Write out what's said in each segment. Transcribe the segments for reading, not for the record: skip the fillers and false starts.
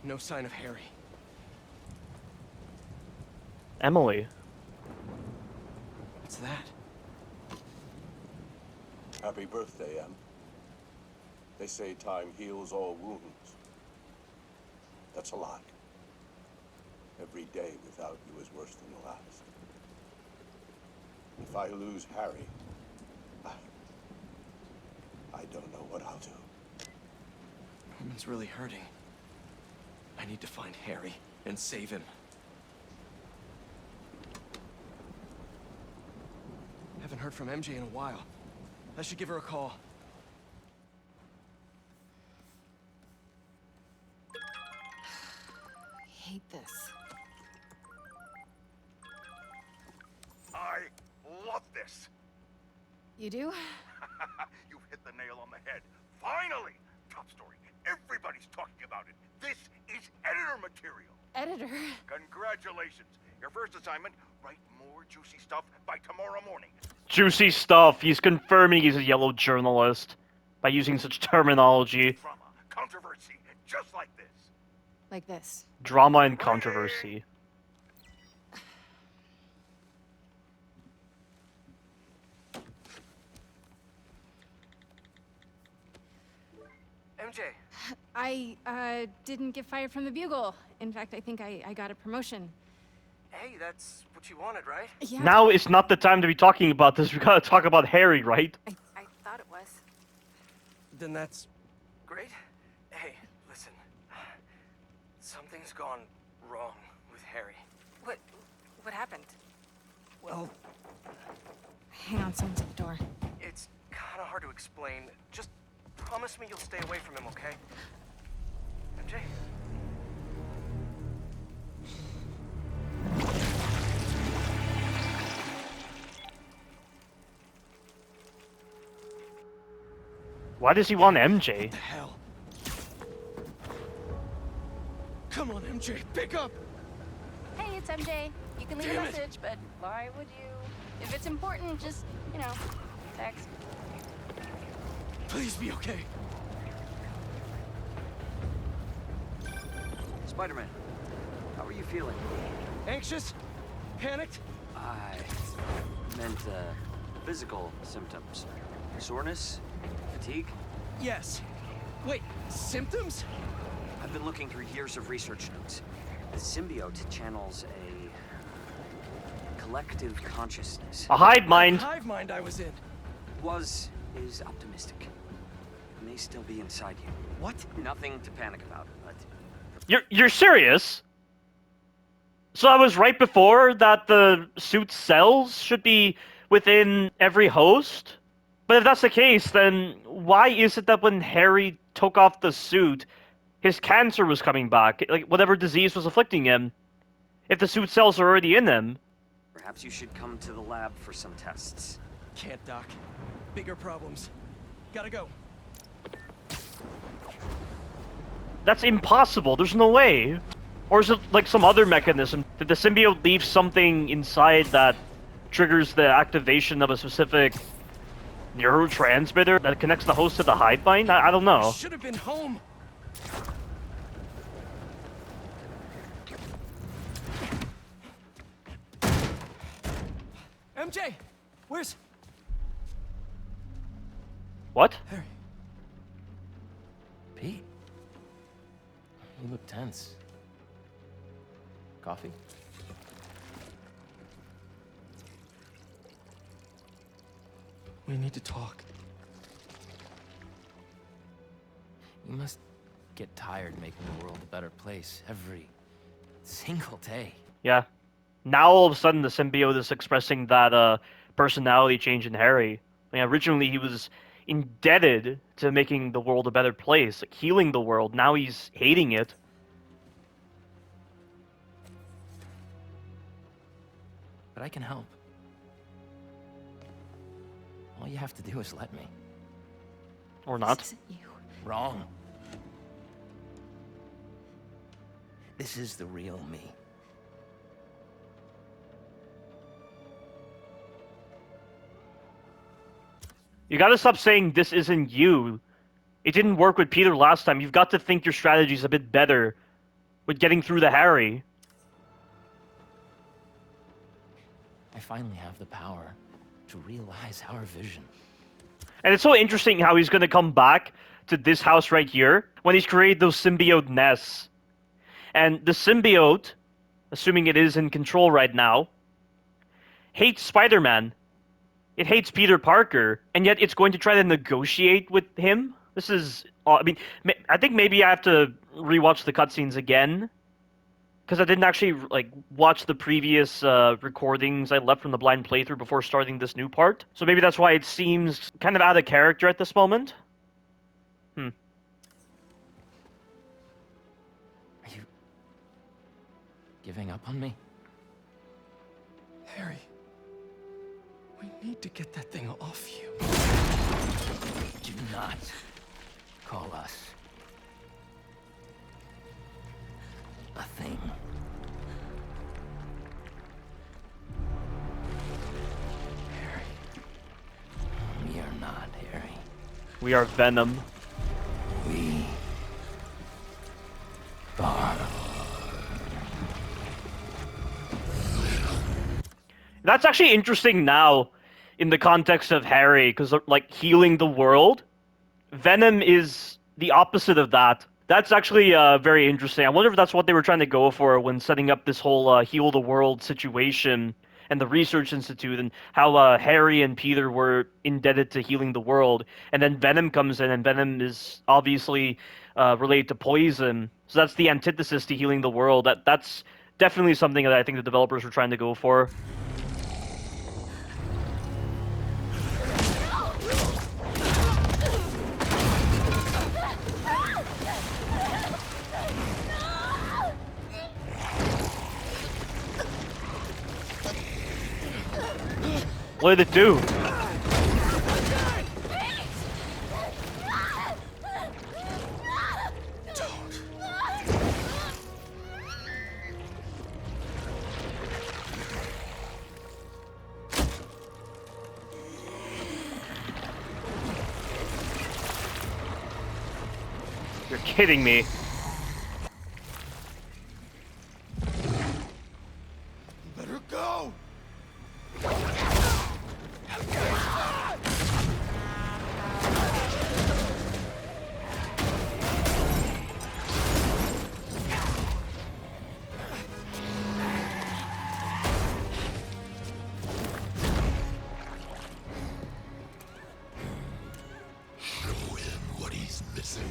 No sign of Harry. Emily. What's that? Happy birthday, Em. They say time heals all wounds. That's a lot. Every day without you is worse than the last. If I lose Harry, I don't know what I'll do. Norman's really hurting. I need to find Harry and save him. Haven't heard from MJ in a while. I should give her a call. I hate this. I love this. You do? You've hit the nail on the head. Finally! Top story. Everybody's talking about it. This is editor material. Editor? Congratulations. Your first assignment, write more juicy stuff by tomorrow morning. Juicy stuff. He's confirming he's a yellow journalist by using such terminology. Drama, controversy, just like this. Like this. Drama and controversy. MJ! I didn't get fired from the Bugle. In fact, I think I got a promotion. Hey, that's what you wanted, right? Yeah. Now is not the time to be talking about this. We gotta talk about Harry, right? I thought it was. Then that's great. Hey, listen. Something's gone wrong with Harry. What happened? Well, Hang on, someone's at the door. it's kind of hard to explain. Just promise me you'll stay away from him, okay? MJ? Why does he want MJ? What the hell? Come on, MJ, pick up! Hey, it's MJ. You can leave Damn a it. message, but why would you? If it's important, just, text. Please be okay. Spider-Man, how are you feeling? Anxious? Panicked? I meant, physical symptoms. Soreness? Fatigue? Yes. Wait, symptoms? I've been looking through years of research notes. The symbiote channels a collective consciousness. A hive mind. Hive mind I was in. Is optimistic. It may still be inside you. What? Nothing to panic about, but You're serious? So I was right before that the suit's cells should be within every host? But if that's the case, then why is it that when Harry took off the suit, his cancer was coming back? Like, whatever disease was afflicting him, if the suit cells are already in him? perhaps you should come to the lab for some tests. Can't, Doc. Bigger problems. Gotta go. That's impossible. There's no way. Or is it like some other mechanism? Did the symbiote leave something inside that triggers the activation of a specific neurotransmitter that connects the host to the hive mind? I don't know. Should have been home. MJ, where's What? Harry? Pete, you look tense. Coffee? We need to talk. You must get tired making the world a better place every single day. Yeah. Now all of a sudden the symbiote is expressing that personality change in Harry. I mean, originally he was indebted to making the world a better place, like healing the world. Now he's hating it. But I can help. All you have to do is let me. Or not. This isn't you. Wrong. This is the real me. You gotta stop saying this isn't you. It didn't work with Peter last time. You've got to think your strategy's a bit better with getting through to Harry. I finally have the power to realize our vision. And it's so interesting how he's going to come back to this house right here when he's created those symbiote nests. And the symbiote, assuming it is in control right now, hates Spider-Man. It hates Peter Parker, and yet it's going to try to negotiate with him. This is... I mean, I think maybe I have to rewatch the cutscenes again, because I didn't actually, like, watch the previous recordings I left from the blind playthrough before starting this new part. So maybe that's why it seems kind of out of character at this moment. Are you giving up on me? Harry, we need to get that thing off you. Do not call us a thing. Harry. We are not, Harry. We are Venom. We are. That's actually interesting now in the context of Harry, because, like, healing the world. Venom is the opposite of that. That's actually very interesting. I wonder if that's what they were trying to go for when setting up this whole heal the world situation and the research institute, and how Harry and Peter were indebted to healing the world. And then Venom comes in, and Venom is obviously related to poison. So that's the antithesis to healing the world. That's definitely something that I think the developers were trying to go for. What did it do? You're kidding me. Better go! Show him what he's missing.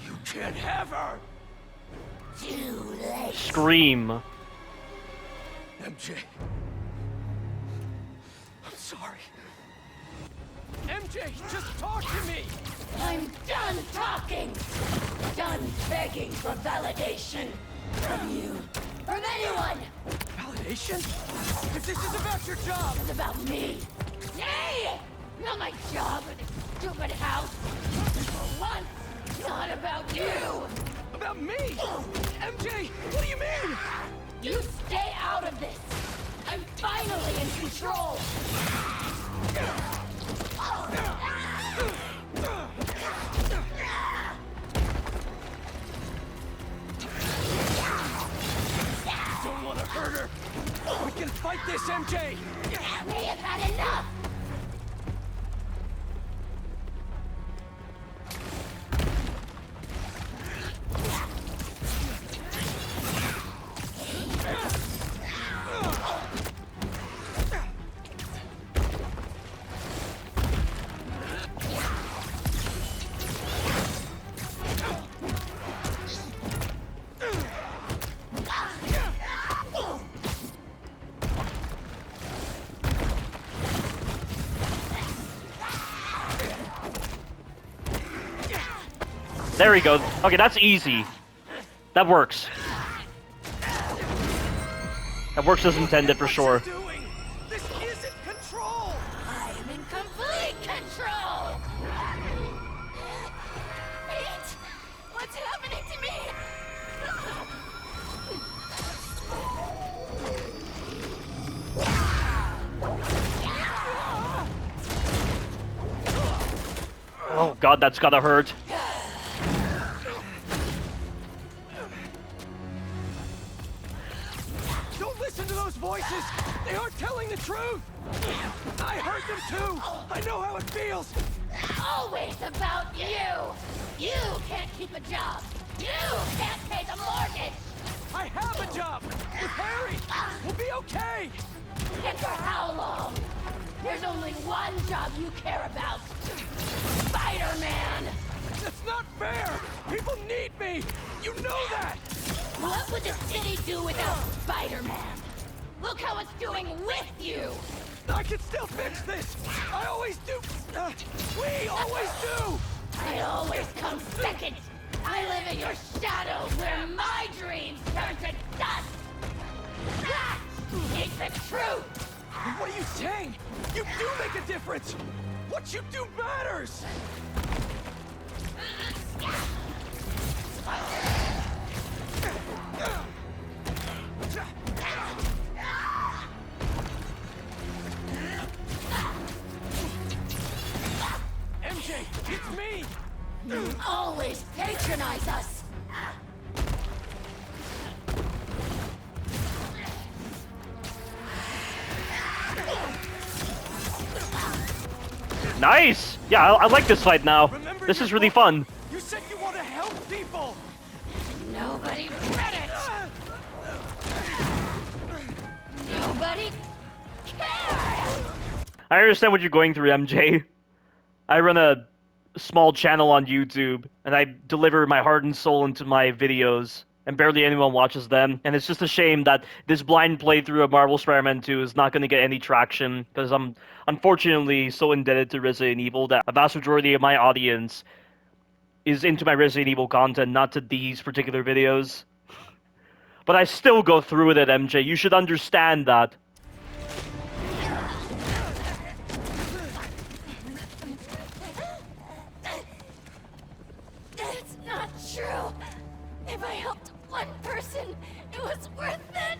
You can't have her! Scream. MJ. I'm sorry. MJ, just talk to me! I'm done talking! Done begging for validation! From you! From anyone! Validation? If this is about your job! It's about me! Nay! Not my job or this stupid house! For once, not about you! About me? MJ, what do you mean? You stay out of this! I'm finally in control! Don't want to hurt her! We can fight this, MJ! We have had enough! There we go. Okay, that's easy. That works. That works as intended for sure. Doing? This isn't control! I am in complete control! Pete! What's happening to me? Oh Oh god, that's gotta hurt. Don't listen to those voices! They aren't telling the truth! I heard them too! I know how it feels! Always about you! You can't keep a job! You can't pay the mortgage! I have a job! With Harry! We'll be okay! And for how long? There's only one job you care about. Spider-Man! That's not fair! People need me! You know that! What would the city do without Spider-Man? Look how it's doing with you! I can still fix this! I always do! We always do! I always come second! I live in your shadow where my dreams turn to dust! That is the truth! What are you saying? You do make a difference! What you do matters! MJ, it's me! You always patronize us! Nice! Yeah, I like this fight now. Remember This your is really book? fun. You said you want to help people! Nobody read it! Nobody cares! I understand what you're going through, MJ. I run a small channel on YouTube, and I deliver my heart and soul into my videos, and barely anyone watches them. And it's just a shame that this blind playthrough of Marvel Spider-Man 2 is not going to get any traction, because I'm unfortunately so indebted to Resident Evil that a vast majority of my audience is into my Resident Evil content, not to these particular videos. But I still go through with it, MJ. You should understand that. It's not true! If I helped one person, it was worth it!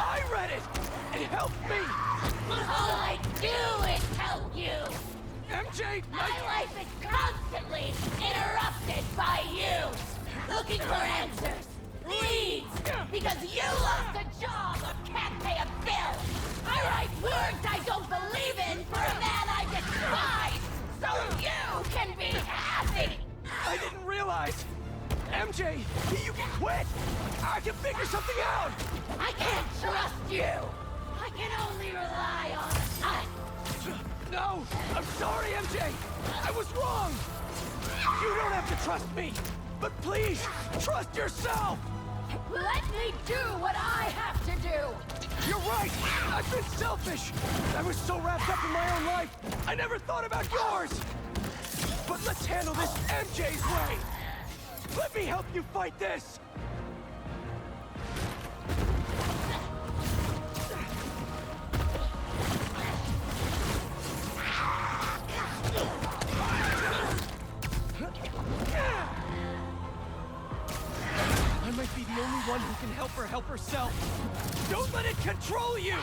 I read it! It helped me! All I do is help you! MJ, My life is constantly interrupted by you! Looking for answers, leads, because you lost a job or can't pay a bill! I write words I don't believe in for a man I despise, so you can be happy! I didn't realize! MJ, you can quit! I can figure something out! I can't trust you! I can only rely on us! No! I'm sorry, MJ! I was wrong! You don't have to trust me! But please, trust yourself! Let me do what I have to do! You're right! I've been selfish! I was so wrapped up in my own life, I never thought about yours! But let's handle this MJ's way! Let me help you fight this! I might be the only one who can help her help herself. Don't let it control you!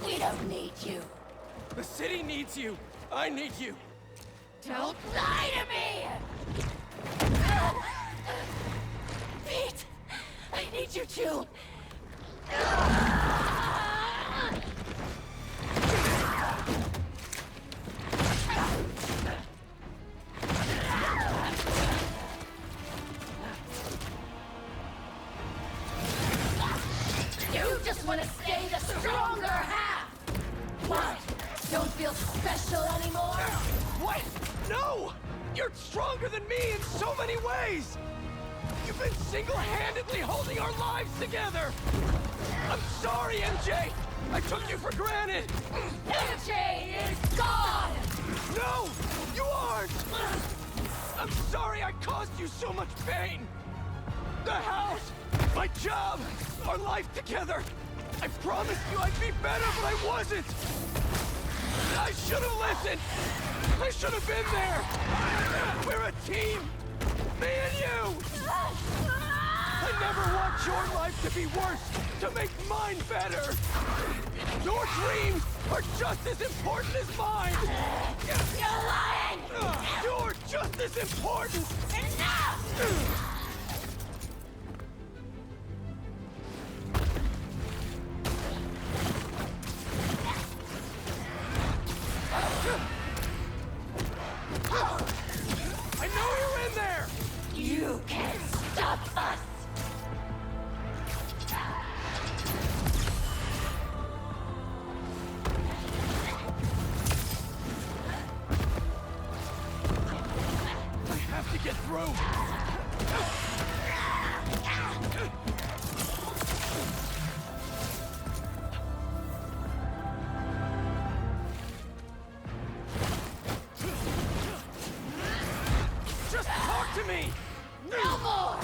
We don't need you. The city needs you. I need you. Don't lie to me! Pete! I need you too! You just want to stay the stronger half! What? Don't feel special anymore? What? No! You're stronger than me in so many ways! You've been single-handedly holding our lives together! I'm sorry, MJ! I took you for granted! MJ is gone! No! You aren't! I'm sorry I caused you so much pain! The house, my job, our life together! I promised you I'd be better, but I wasn't! I should have listened! I should have been there! We're a team! Me and you! I never want your life to be worse, to make mine better! Your dreams are just as important as mine! You're lying! You're just as important! Enough! I know you're in there! You can't stop us! I have to get through! Just talk to me! No more!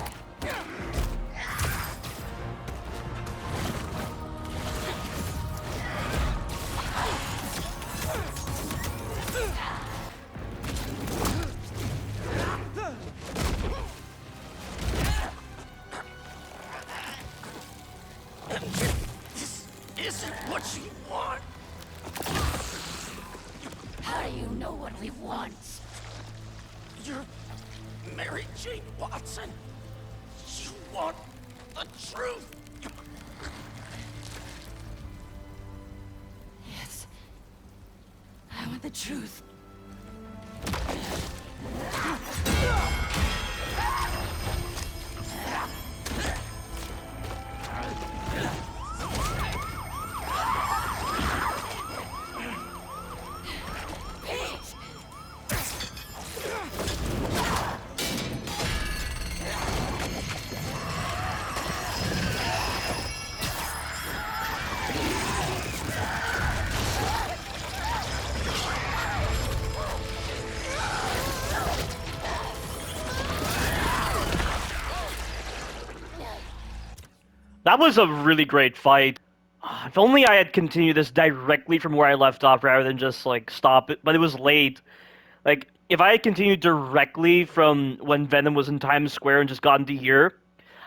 This isn't what you want! How do you know what we want? You're Mary Jane Watson. You want the truth. Yes. I want the truth. Pete! That was a really great fight. If only I had continued this directly from where I left off rather than just, like, stop it. But it was late. Like, if I had continued directly from when Venom was in Times Square and just gotten to here,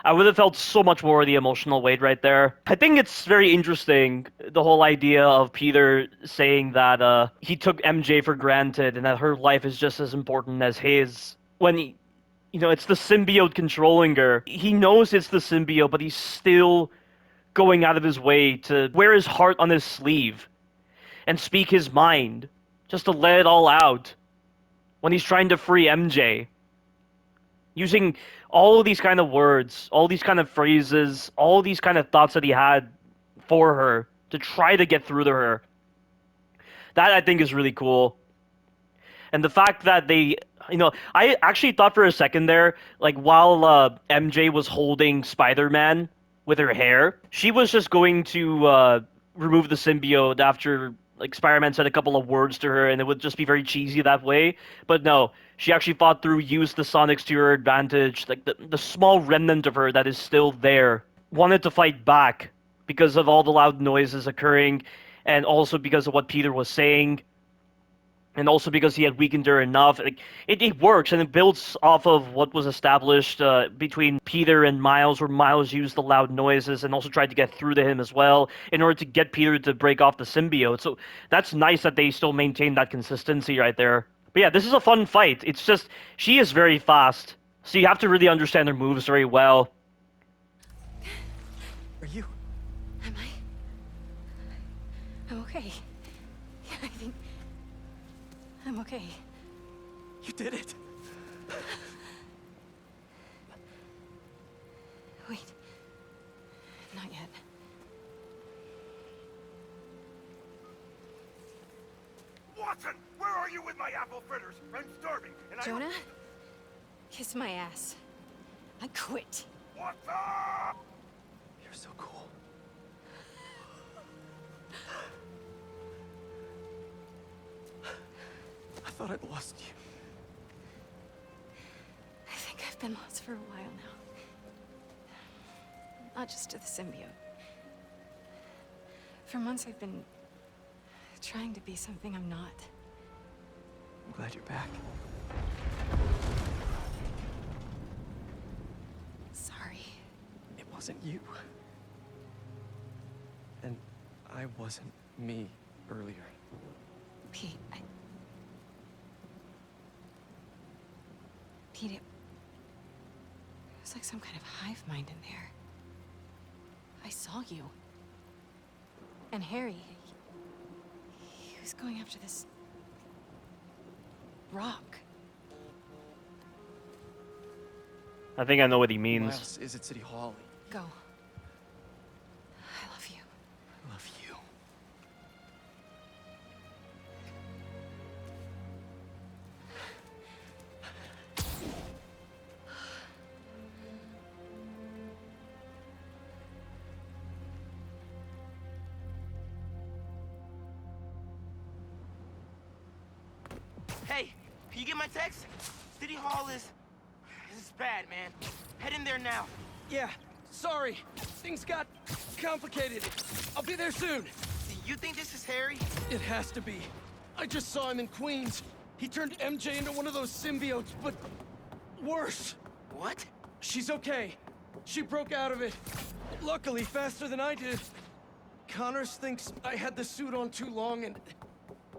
I would have felt so much more of the emotional weight right there. I think it's very interesting, the whole idea of Peter saying that he took MJ for granted and that her life is just as important as his. When he, it's the symbiote controlling her. He knows it's the symbiote, but he's still going out of his way to wear his heart on his sleeve and speak his mind, just to let it all out when he's trying to free MJ. Using all these kind of words, all these kind of phrases, all these kind of thoughts that he had for her to try to get through to her. That, I think, is really cool. And the fact that they, I actually thought for a second there, like, while MJ was holding Spider-Man with her hair, she was just going to remove the symbiote after, like, Spider-Man said a couple of words to her, and it would just be very cheesy that way. But no, she actually fought through, used the Sonics to her advantage. Like, the small remnant of her that is still there wanted to fight back because of all the loud noises occurring, and also because of what Peter was saying. And also because he had weakened her enough. Like, it works, and it builds off of what was established between Peter and Miles, where Miles used the loud noises and also tried to get through to him as well in order to get Peter to break off the symbiote. So that's nice that they still maintain that consistency right there. But yeah, this is a fun fight. It's just, she is very fast, so you have to really understand her moves very well. Are you? Am I? I'm okay. Yeah, I think I'm okay. You did it. Wait. Not yet. Watson, where Where are you with my apple fritters? I'm starving, and Jonah? Kiss my ass. I quit. What's up? You're so cool. I thought I'd lost you. I think I've been lost for a while now. Not just to the symbiote. For months I've been trying to be something I'm not. I'm glad you're back. Sorry. It wasn't you. And I wasn't me earlier. Pete, Pete, it was like some kind of hive mind in there. I saw you. And Harry, he was going after this rock. I think I know what he means. Miles is at City Hall. Go. I love you. I love you. Hey, can you get my text? City Hall is... This is bad, man. Head in there now. Yeah, sorry. Things got complicated. I'll be there soon. You think this is Harry? It has to be. I just saw him in Queens. He turned MJ into one of those symbiotes, but worse. What? She's okay. She broke out of it. Luckily, faster than I did. Connors thinks I had the suit on too long, and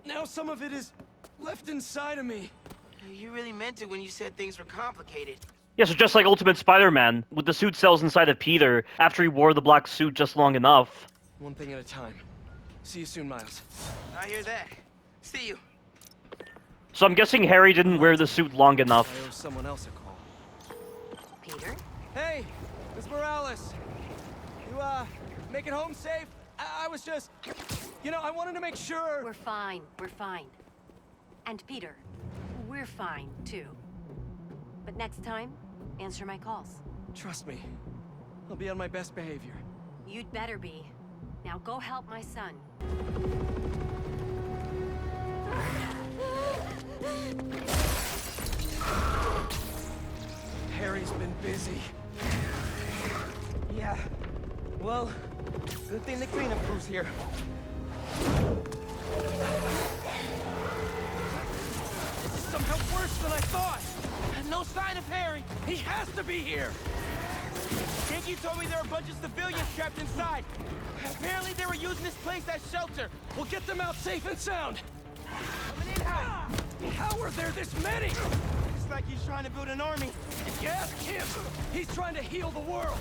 now some of it is left inside of me. You really meant it when you said things were complicated. Yeah, so just like Ultimate Spider-Man, with the suit cells inside of Peter after he wore the black suit just long enough. One thing at a time. See you soon, Miles. I hear that. See you. So I'm guessing Harry didn't wear the suit long enough. I owe someone else a call. Peter? Hey, Miss Morales. You, make it home safe? I was just... You know, I wanted to make sure... We're fine. We're fine. And Peter, we're fine, too. But next time, answer my calls. Trust me. I'll be on my best behavior. You'd better be. Now go help my son. Harry's been busy. Yeah. Well, good thing the cleanup crew's here. This is somehow worse than I thought! No sign of Harry. He has to be here! Yankee told me there were a bunch of civilians trapped inside. Apparently they were using this place as shelter. We'll get them out safe and sound! Coming in hot. How are there this many? It's like he's trying to build an army. If you ask him, he's trying to heal the world!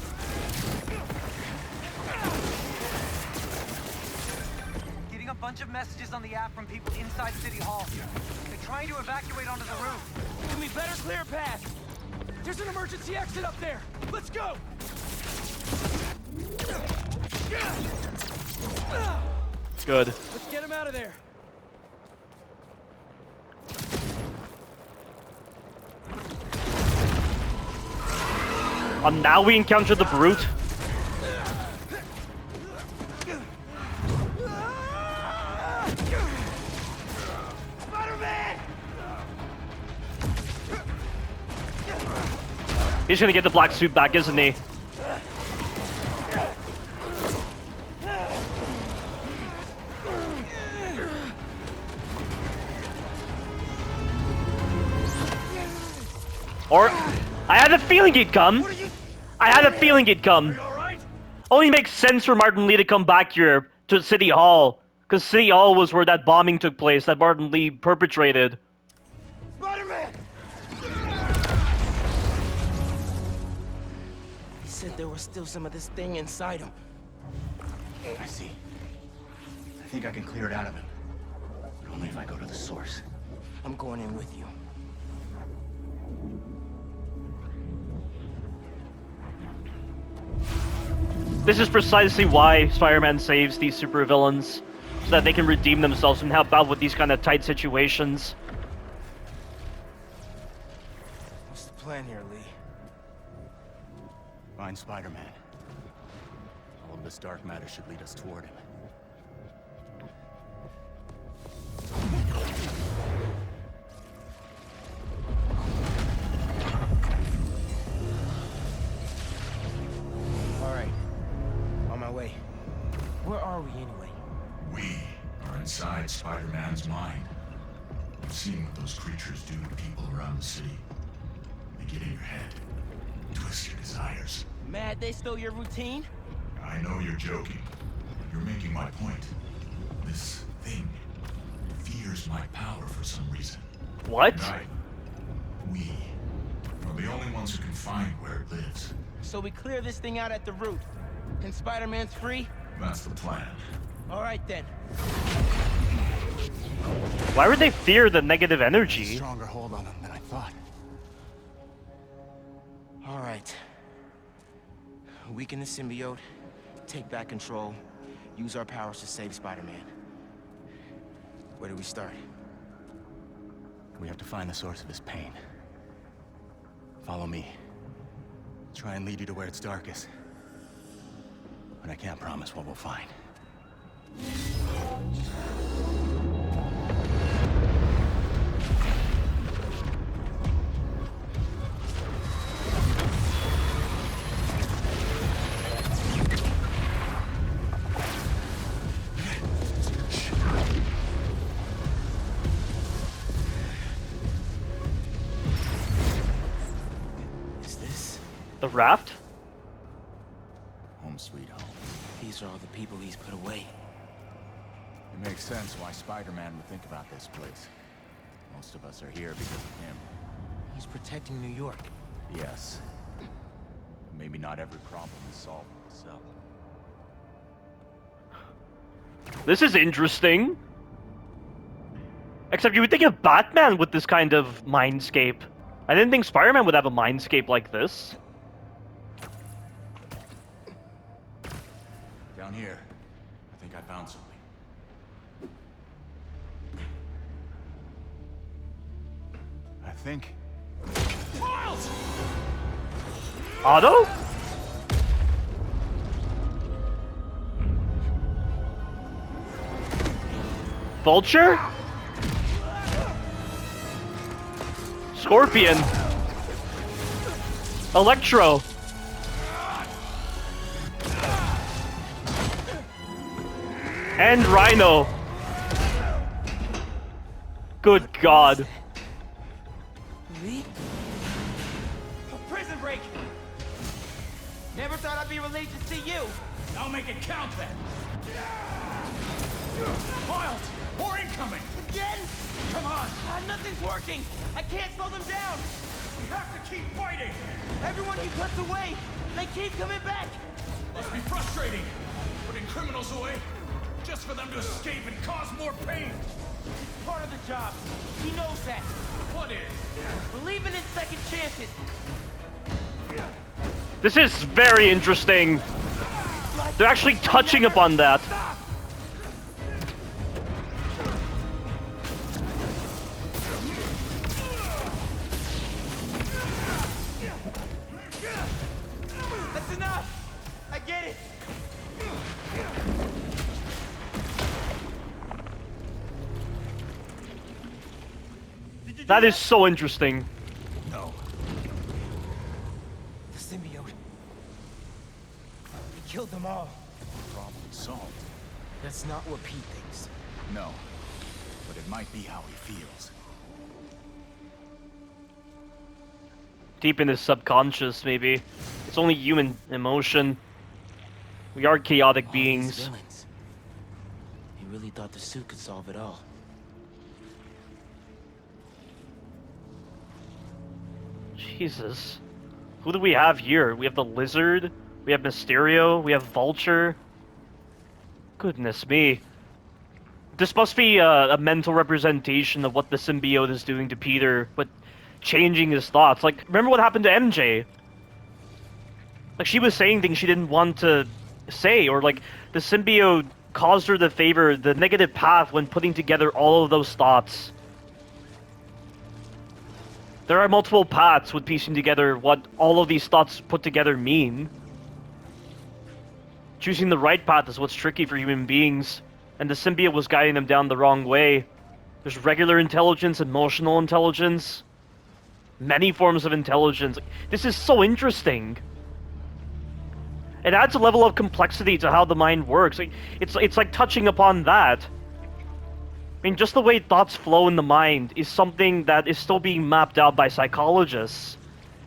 Getting a bunch of messages on the app from people inside City Hall. They're trying to evacuate onto the roof. Then we better clear a path. There's an emergency exit up there! Let's go! Good. Let's get him out of there! Now we encounter the Brute. He's gonna get the black suit back, isn't he? Or, I had a feeling he'd come. I had a feeling he'd come. Only makes sense for Martin Lee to come back here to City Hall, because City Hall was where that bombing took place that Martin Lee perpetrated. Spider-Man! He said there was still some of this thing inside him. I see. I think I can clear it out of him. But only if I go to the source. I'm going in with you. This is precisely why Spider-Man saves these supervillains. so that they can redeem themselves and help out with these kind of tight situations. What's the plan here, Lee? Find Spider-Man. All of this dark matter should lead us toward him. All right. On my way. Where are we anyway? We are inside Spider-Man's mind. We've seen what those creatures do to people around the city. They get in your head, twist your desires. Mad they stole your routine? I know you're joking. You're making my point. This thing fears my power for some reason. What? We are the only ones who can find where it lives. So we clear this thing out at the root. And Spider-Man's free? That's the plan. All right then. Why would they fear the negative energy? Stronger hold on him than I thought. All right. Weaken the symbiote, take back control, use our powers to save Spider-Man. Where do we start? We have to find the source of his pain. Follow me. Try and lead you to where it's darkest. But I can't promise what we'll find. Is this? The raft? Home sweet home. These are all the people he's put away. It makes sense why Spider-Man would think about this place. Most of us are here because of him. He's protecting New York. Yes. Maybe not every problem is solved with a cell. This is interesting. Except you would think of Batman with this kind of mindscape. I didn't think Spider-Man would have a mindscape like this. Down here, I think I found something. I think... Otto? Vulture? Scorpion? Electro? And Rhino? Good God. Lee? A prison break! Never thought I'd be relieved to see you! I'll make it count then. Miles, more incoming. Again? Come on, Nothing's working! I can't slow them down! we have to keep fighting. Everyone he puts away! They keep coming back! Must be frustrating, putting criminals away just for them to escape and cause more pain. Part of the job. He knows that. What is? Believing in second chances. This is very interesting. They're actually touching upon that. That's enough! I get it! That is so interesting. No. The symbiote. He killed them all. Problem solved. That's not what Pete thinks. No. But it might be how he feels. Deep in his subconscious, maybe. It's only human emotion. We are chaotic All beings. these villains. He really thought the suit could solve it all. Jesus. Who do we have here? We have the Lizard, we have Mysterio, we have Vulture. Goodness me. This must be a mental representation of what the symbiote is doing to Peter, but changing his thoughts. Like, remember what happened to MJ? Like, she was saying things she didn't want to say, or like, the symbiote caused her to favor the negative path when putting together all of those thoughts. There are multiple paths with piecing together what all of these thoughts put together mean. Choosing the right path is what's tricky for human beings, and the symbiote was guiding them down the wrong way. There's regular intelligence, emotional intelligence, many forms of intelligence. This is so interesting. It adds a level of complexity to how the mind works. It's like touching upon that. I mean, just the way thoughts flow in the mind is something that is still being mapped out by psychologists.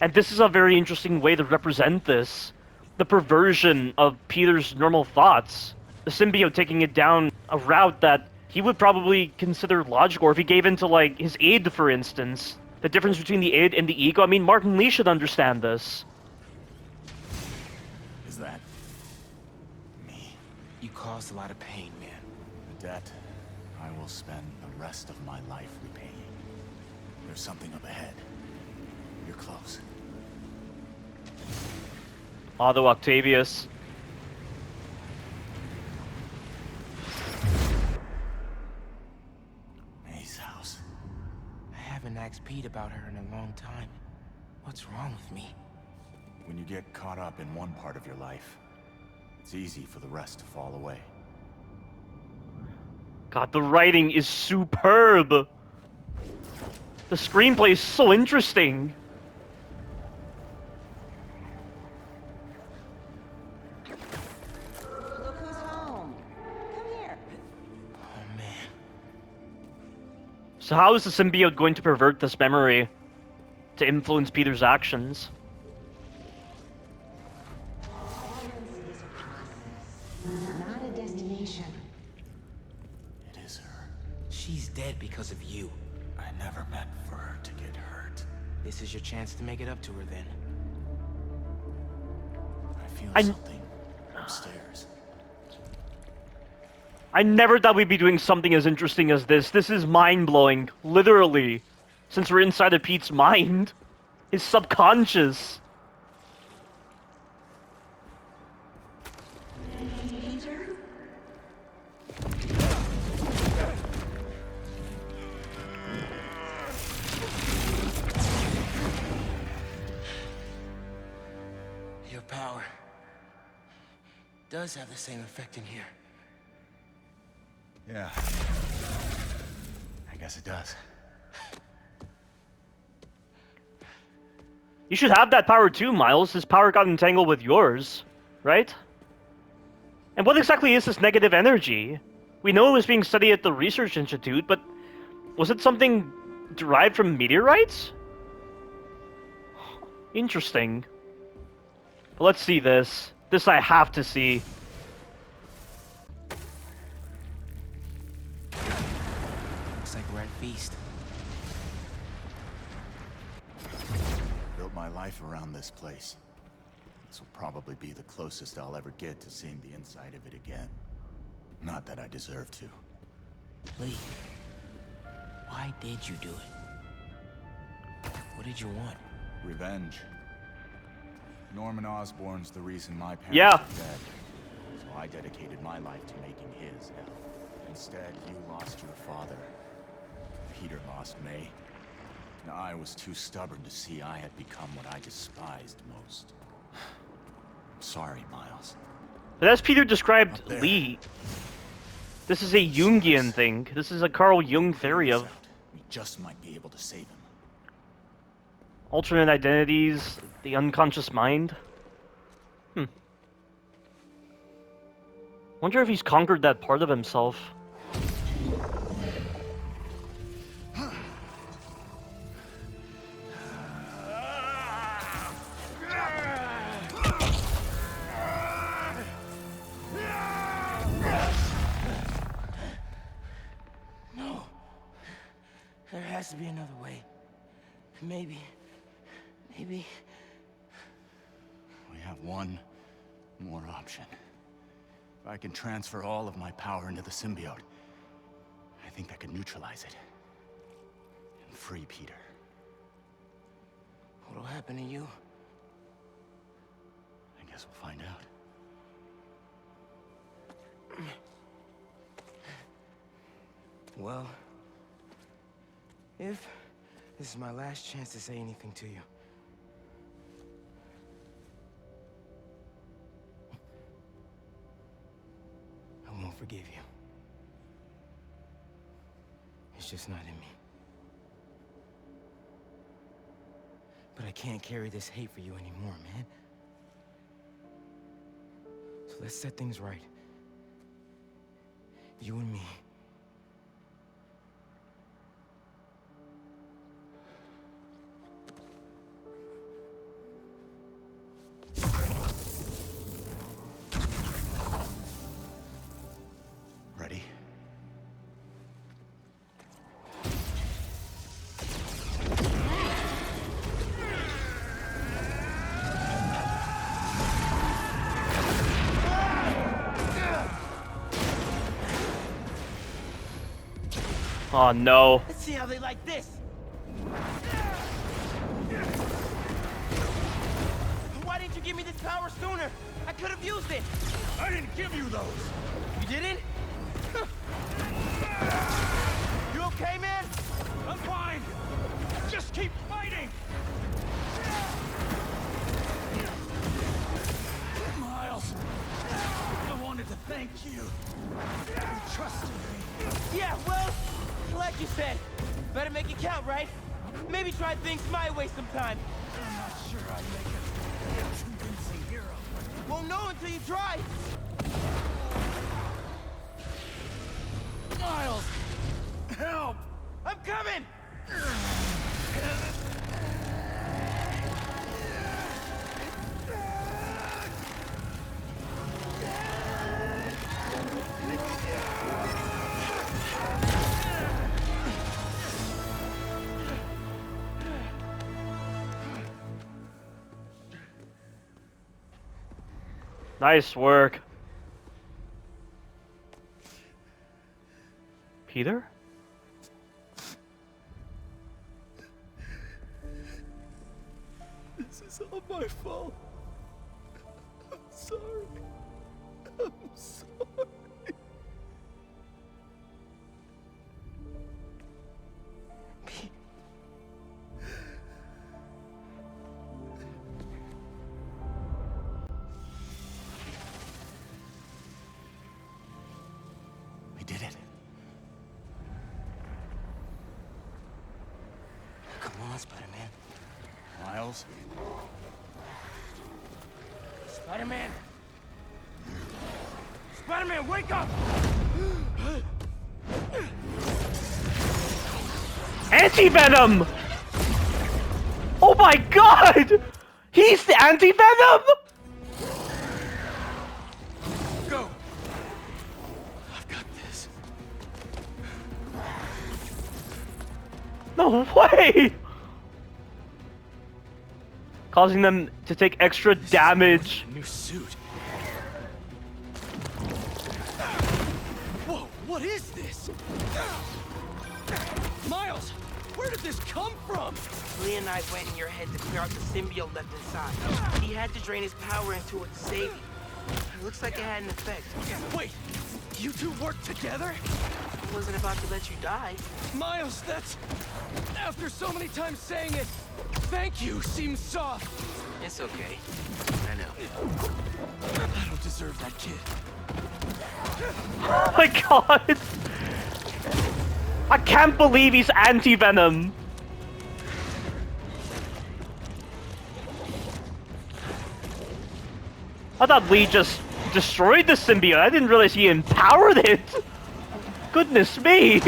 And this is a very interesting way to represent this. The perversion of Peter's normal thoughts. The symbiote taking it down a route that he would probably consider logical, or if he gave into, like, his id, for instance. The difference between the id and the ego. I mean, Martin Lee should understand this. Is that me? You caused a lot of pain, man. The debt I will spend the rest of my life repaying. There's something up ahead. You're close. Otto Octavius. May's house. I haven't asked Pete about her in a long time. What's wrong with me? When you get caught up in one part of your life, it's easy for the rest to fall away. God, the writing is superb. The screenplay is so interesting. Look who's home. Come here. Oh, man. So how is the symbiote going to pervert this memory to influence Peter's actions? Not a destination. It is her. She's dead because of you. I never meant for her to get hurt. This is your chance to make it up to her, then. I feel something upstairs. I never thought we'd be doing something as interesting as this. This is mind-blowing, literally. Since we're inside of Pete's mind. His subconscious. Peter? Your power does have the same effect in here. Yeah. I guess it does. You should have that power too, Miles. His power got entangled with yours, right? And what exactly is this negative energy? We know it was being studied at the Research Institute, but was it something derived from meteorites? Interesting. But let's see this. This I have to see. Looks like we're at feast. Built my life around this place. This will probably be the closest I'll ever get to seeing the inside of it again. Not that I deserve to. Lee, why did you do it? What did you want? Revenge. Norman Osborn's the reason my parents Yeah. are dead. So I dedicated my life to making his hell. Instead, you lost your father. Peter lost May. And I was too stubborn to see I had become what I despised most. I'm sorry, Miles. But as Peter described Up there. Lee, this is a Jungian thing. This is a Carl Jung theory of We just might be able to save him. alternate identities, the unconscious mind. Wonder if he's conquered that part of himself. No. There has to be another way. Maybe. We have one more option. If I can transfer all of my power into the symbiote, I think that could neutralize it. And free Peter. What'll happen to you? I guess we'll find out. Well, if this is my last chance to say anything to you, I won't forgive you. It's just not in me. But I can't carry this hate for you anymore, man. So let's set things right. You and me. Ready? Oh no. Let's see how they like this. Why didn't you give me this power sooner? I could have used it. I didn't give you those! You didn't? You okay, man? I'm fine! Just keep fighting! Miles, I wanted to thank you. You trusted me. Yeah, well, like you said, better make it count, right? Maybe try things my way sometime. I'm not sure I'd make a convincing hero. Won't know until you try. Miles! Help! I'm coming! Nice work. Peter? This is all my fault. I'm sorry. I'm sorry. We did it. Come on, Spider-Man. Miles? Spider-Man! Spider-Man, wake up! Anti-Venom! Oh my god! He's the Anti-Venom! Go! I've got this. No way! Causing them to take extra damage. New suit. Whoa, what is this? Miles, where did this come from? Leonide went in your head to clear out the symbiote left inside. He had to drain his power into it to save you. It looks like it had an effect. Wait, you two worked together? I wasn't about to let you die. Miles, that's... After so many times saying it, thank you seems soft. It's okay. I know. I don't deserve that kid. Oh my god! I can't believe he's Anti-Venom! I thought Lee just destroyed the symbiote. I didn't realize he empowered it! Goodness me!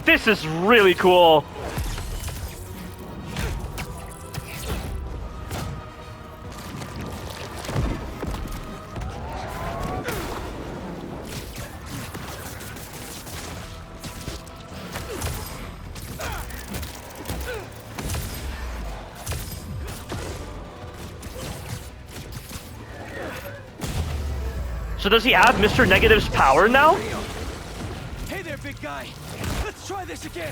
This is really cool. So does he have Mr. Negative's power now? big guy. Let's try this again.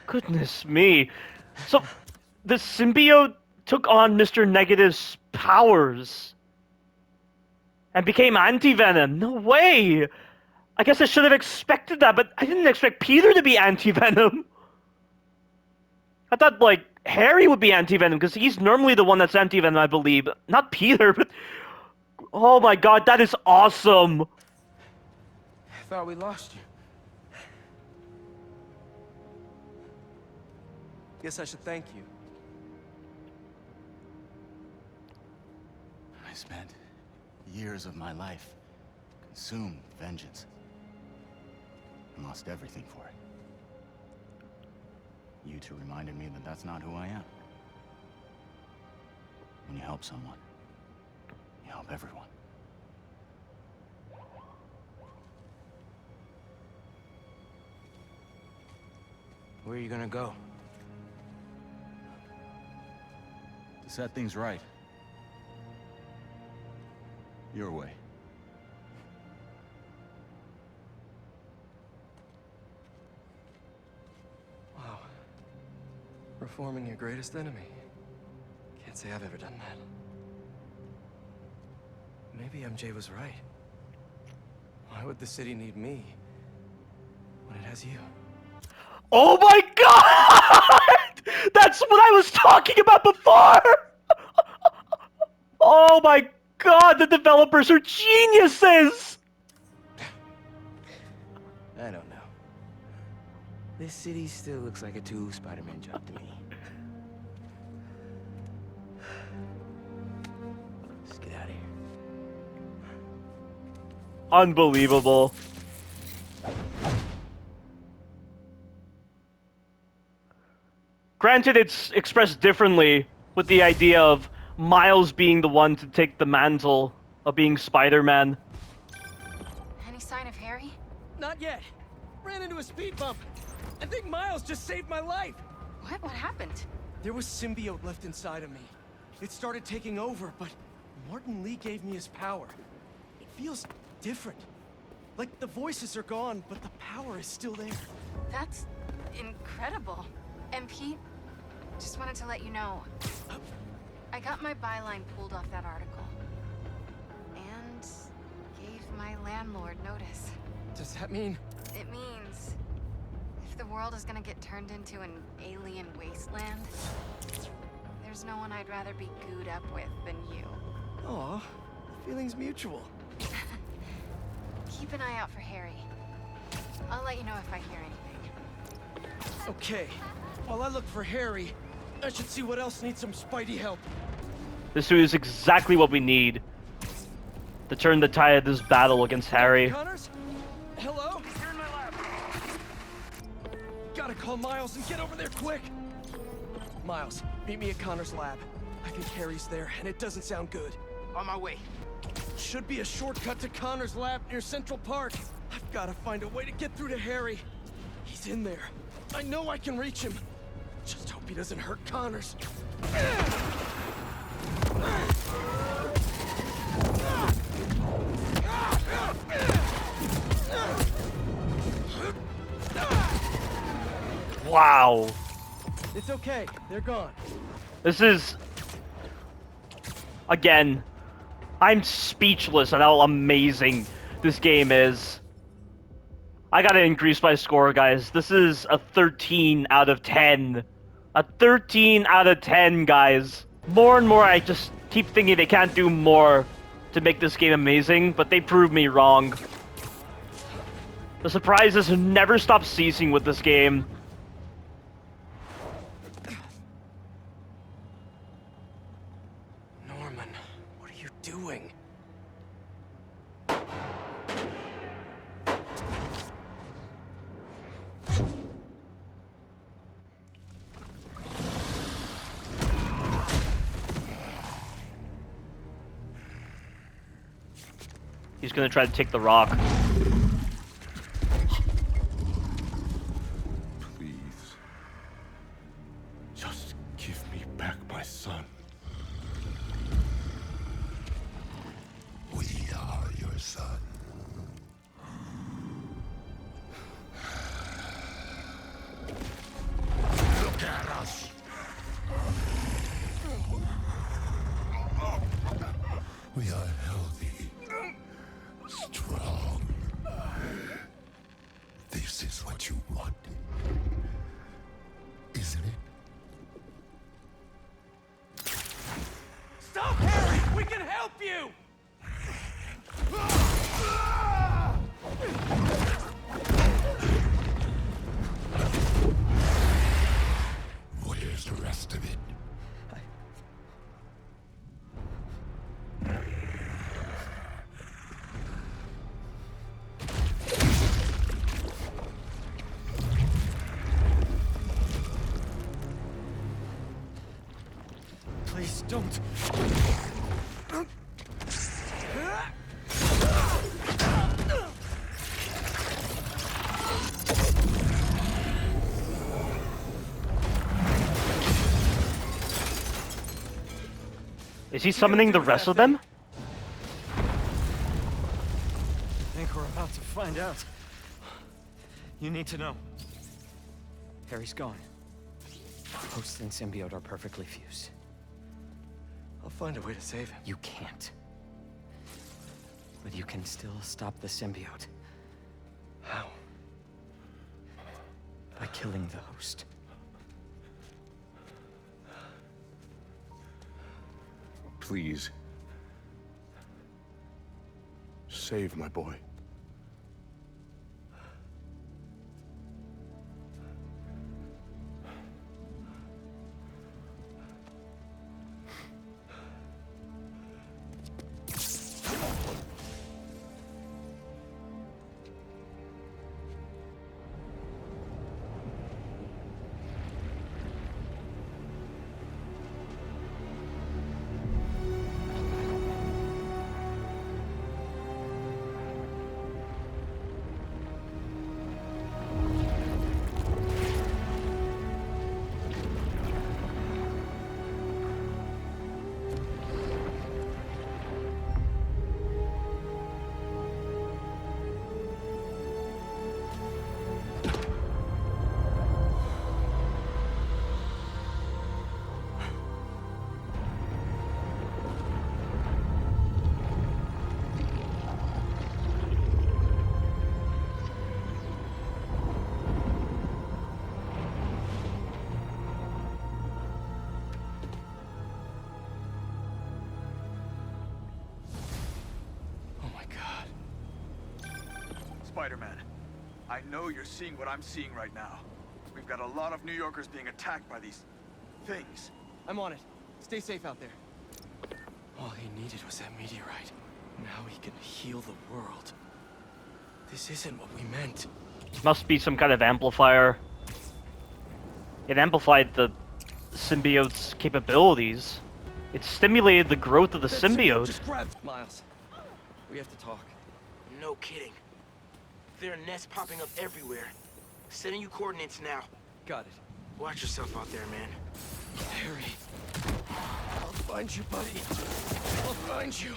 Goodness me. So, the symbiote took on Mr. Negative's powers and became Anti-Venom. No way! I guess I should have expected that, but I didn't expect Peter to be Anti-Venom. I thought, like, Harry would be Anti-Venom, because he's normally the one that's Anti-Venom, I believe. Not Peter, but... Oh my god, that is awesome! I thought we lost you. Guess I should thank you. I spent years of my life consumed with vengeance and lost everything for it. You two reminded me that that's not who I am. When you help someone, you help everyone. Where are you gonna go? To set things right. Your way. Wow. Reforming your greatest enemy. Can't say I've ever done that. Maybe MJ was right. Why would the city need me when it has you? Oh my god! That's what I was talking about before! Oh my god, the developers are geniuses! I don't know. This city still looks like a two Spider-Man job to me. Let's get out of here. Unbelievable. Granted, it's expressed differently with the idea of Miles being the one to take the mantle of being Spider-Man. Any sign of Harry? Not yet. Ran into a speed bump. I think Miles just saved my life. What? What happened? There was symbiote left inside of me. It started taking over, but Martin Lee gave me his power. It feels different. Like the voices are gone, but the power is still there. That's incredible. And Pete, just wanted to let you know, I got my byline pulled off that article. And gave my landlord notice. Does that mean? It means if the world is gonna get turned into an alien wasteland, there's no one I'd rather be gooed up with than you. Aw, feelings mutual. Keep an eye out for Harry. I'll let you know if I hear anything. Okay. While I look for Harry, I should see what else needs some Spidey help. This is exactly what we need to turn the tide of this battle against Harry. Connors? Hello? You're in my lab. Gotta call Miles and get over there quick. Miles, meet me at Connor's lab. I think Harry's there, and it doesn't sound good. On my way. Should be a shortcut to Connor's lab near Central Park. I've gotta find a way to get through to Harry. He's in there. I know I can reach him. Just hope he doesn't hurt Connors. Wow. It's okay. They're gone. This is... Again, I'm speechless at how amazing this game is. I gotta increase my score, guys. This is a 13 out of 10. A 13 out of 10, guys. More and more, I just keep thinking they can't do more to make this game amazing, but they prove me wrong. The surprises never stop ceasing with this game. Norman, what are you doing? He's gonna try to take the rock. We are healthy, strong. This is what you wanted, isn't it? Stop, Harry! We can help you! Where's the rest of it? Please don't. Is he summoning the rest of them? I think we're about to find out. You need to know. Harry's gone. Host and symbiote are perfectly fused. I'll find a way to save him. You can't. But you can still stop the symbiote. How? By killing the host. Please. Save my boy. Spider-Man, I know you're seeing what I'm seeing right now. We've got a lot of New Yorkers being attacked by these things. I'm on it. Stay safe out there. All he needed was that meteorite. Now he can heal the world. This isn't what we meant. Must be some kind of amplifier. It amplified the symbiote's capabilities. It stimulated the growth of the symbiote. Just grab Miles. We have to talk. No kidding. There are nests popping up everywhere. Sending you coordinates now. Got it. Watch yourself out there, man. Harry. I'll find you, buddy. I'll find you.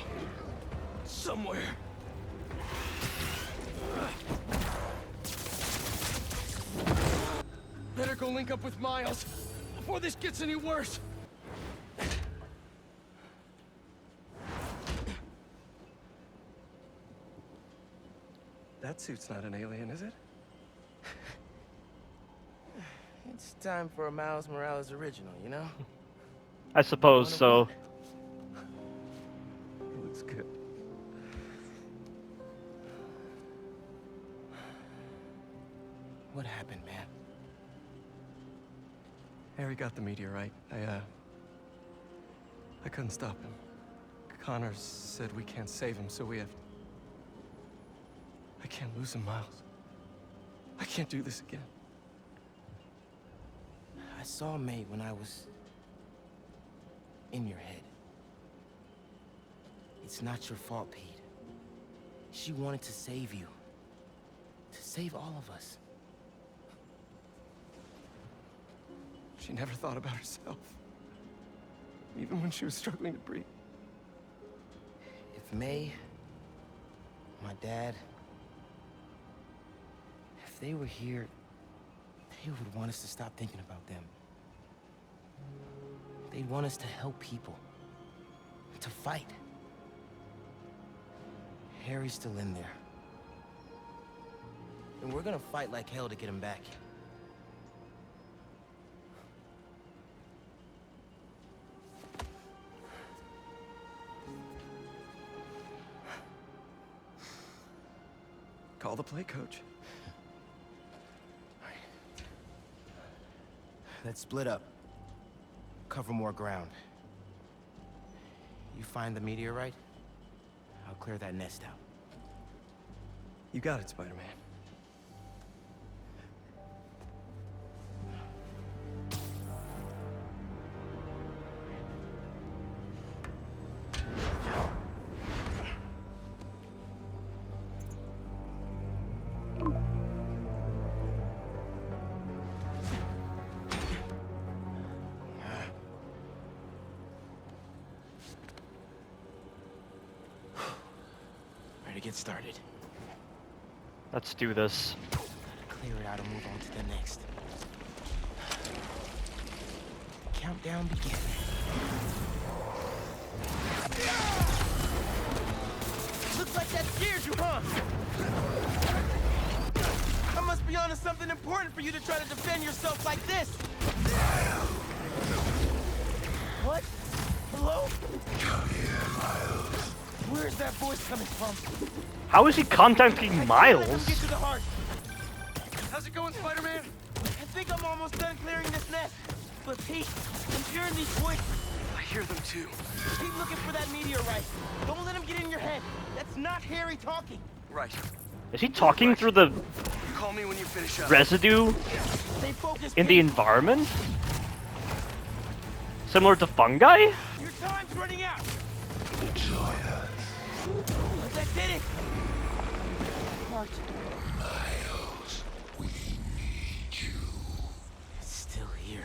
Somewhere. Better go link up with Miles before this gets any worse. That suit's not an alien, is it? It's time for a Miles Morales original, you know? I suppose so. It looks good. What happened, man? Harry got the meteorite. I couldn't stop him. Connor said we can't save him, so we have... I can't lose him, Miles. I can't do this again. I saw May when I was... in your head. It's not your fault, Pete. She wanted to save you. To save all of us. She never thought about herself. Even when she was struggling to breathe. If May, my dad, if they were here, they would want us to stop thinking about them. They'd want us to help people, to fight. Harry's still in there. And we're gonna fight like hell to get him back. Call the play, coach. Let's split up. Cover more ground. You find the meteorite, I'll clear that nest out. You got it, Spider-Man. Ready to get started. Let's do this. Clear it out and move on to the next. Countdown begin. Looks like that scared you, huh? I must be onto something important for you to try to defend yourself like this. What? Hello? Come here, Miles. Where's that voice coming from? How is he contacting Miles? Get to the heart. How's it going, Spider-Man? I think I'm almost done clearing this nest. But Pete, I'm hearing these voices. I hear them too. Keep looking for that meteorite. Don't let him get in your head. That's not Harry talking. Right. Is he talking through the Call me when you finish up. residue Stay focused, in the Pete. environment? Similar to fungi? Your time's running out. Join us. That did it. Heart. Miles, we need you. It's still here.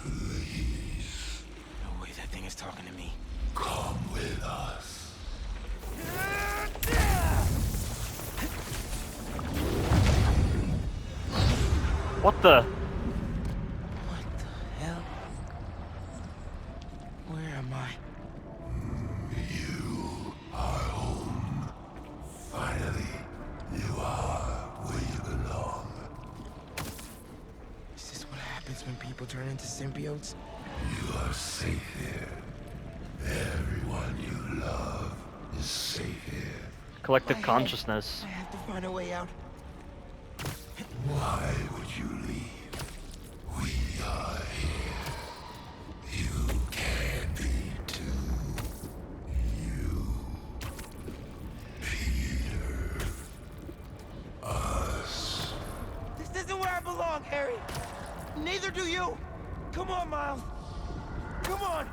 Please, No way that thing is talking to me. come with us. What the? What the hell? Where am I? You are home. Finally, you are where you belong. Is this what happens when people turn into symbiotes? You are safe here. Everyone you love is safe here. Collective My head. consciousness. I have to find a way out. Why would you leave? We are here. You can be too. You, Peter, us. This isn't where I belong, Harry. Neither do you. Come on, Miles. Come on.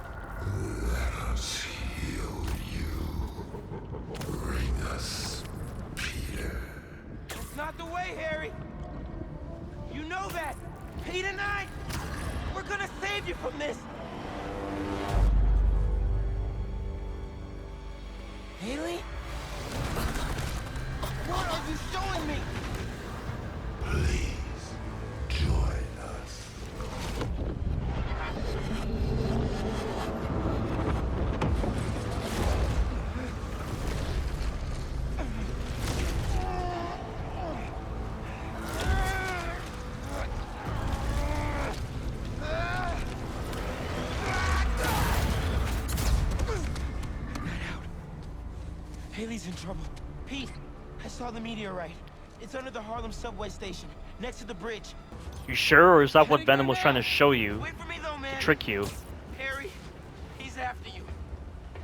Let us heal you. Bring us Peter. That's not the way, Harry. You know that. Pete and I, we're gonna save you from this. Haley? What are you showing me? Please, join us. Haley's in trouble. Pete, I saw the meteorite. It's under the Harlem subway station, next to the bridge. You sure, or is that what Venom was trying to show you? Wait for me though, man. To trick you. Harry, he's after you.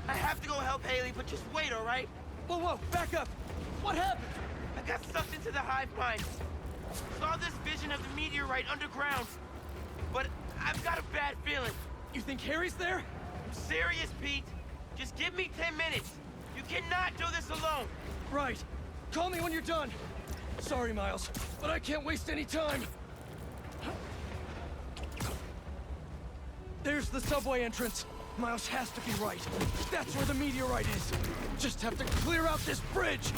I have to go help Haley, but just wait, all right? Whoa, whoa, back up! What happened? I got sucked into the hive mind. Saw this vision of the meteorite underground. But I've got a bad feeling. You think Harry's there? I'm serious, Pete. Just give me 10 minutes. You cannot do this alone. Right. Call me when you're done. Sorry, Miles, but I can't waste any time. There's the subway entrance. Miles has to be right. That's where the meteorite is. Just have to clear out this bridge.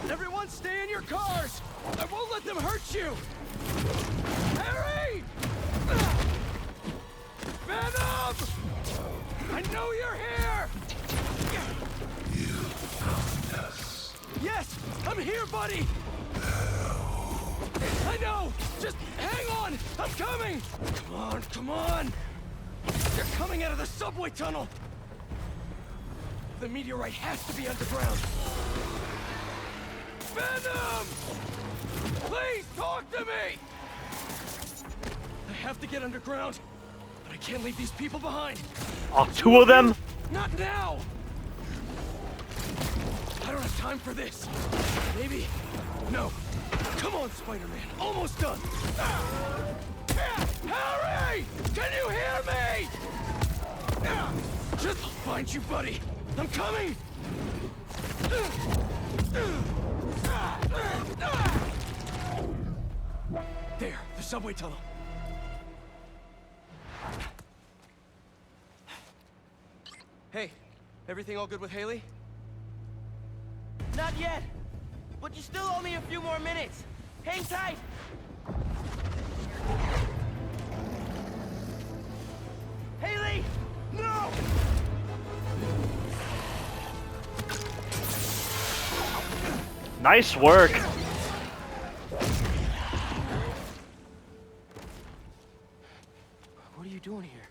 Everyone stay in your cars. I won't let them hurt you. Harry! Venom! I know you're here! You found us. Yes, I'm here, buddy! I know! Just hang on! I'm coming! Come on, come on! They're coming out of the subway tunnel! The meteorite has to be underground! Venom! Please talk to me! I have to get underground, but I can't leave these people behind. Oh, two of them? Not now! I don't have time for this. Maybe... No. Come on, Spider-Man. Almost done. Harry! Can you hear me? Just find you, buddy. I'm coming! There, the subway tunnel. Hey, everything all good with Haley? Not yet, but you still owe me a few more minutes. Hang tight. Haley! No! Nice work. What are you doing here?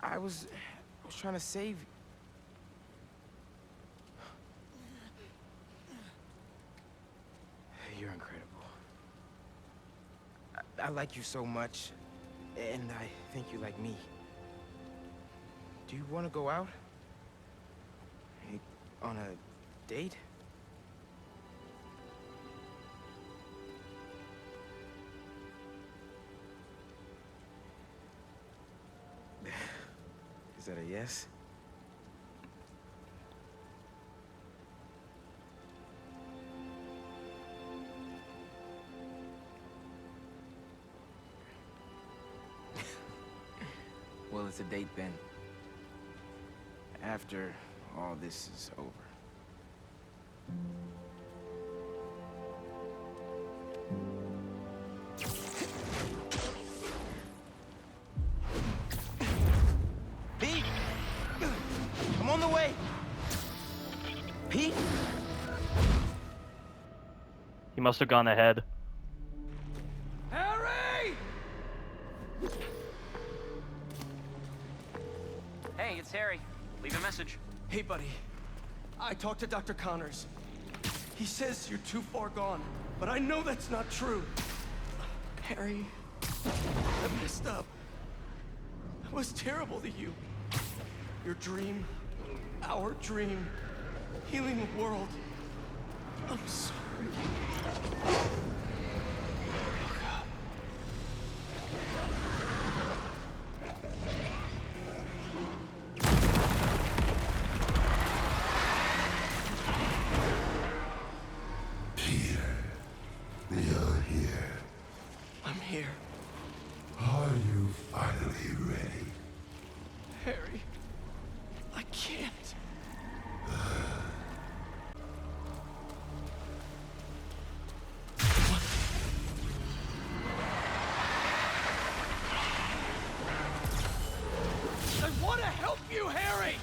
I was trying to save you. You're incredible. I like you so much, and I think you like me. Do you want to go out? On a date? Is that a yes? Well, it's a date then. After all this is over. Pete! I'm on the way! Pete? He must have gone ahead. Harry! Hey, it's Harry. Leave a message. Hey, buddy. I talked to Dr. Connors. He says you're too far gone, but I know that's not true. Harry, I messed up. I was terrible to you. Your dream, our dream, healing the world. I'm sorry. Peter, you're here. I'm here. Are you finally ready? Harry, I can't. I want to help you, Harry!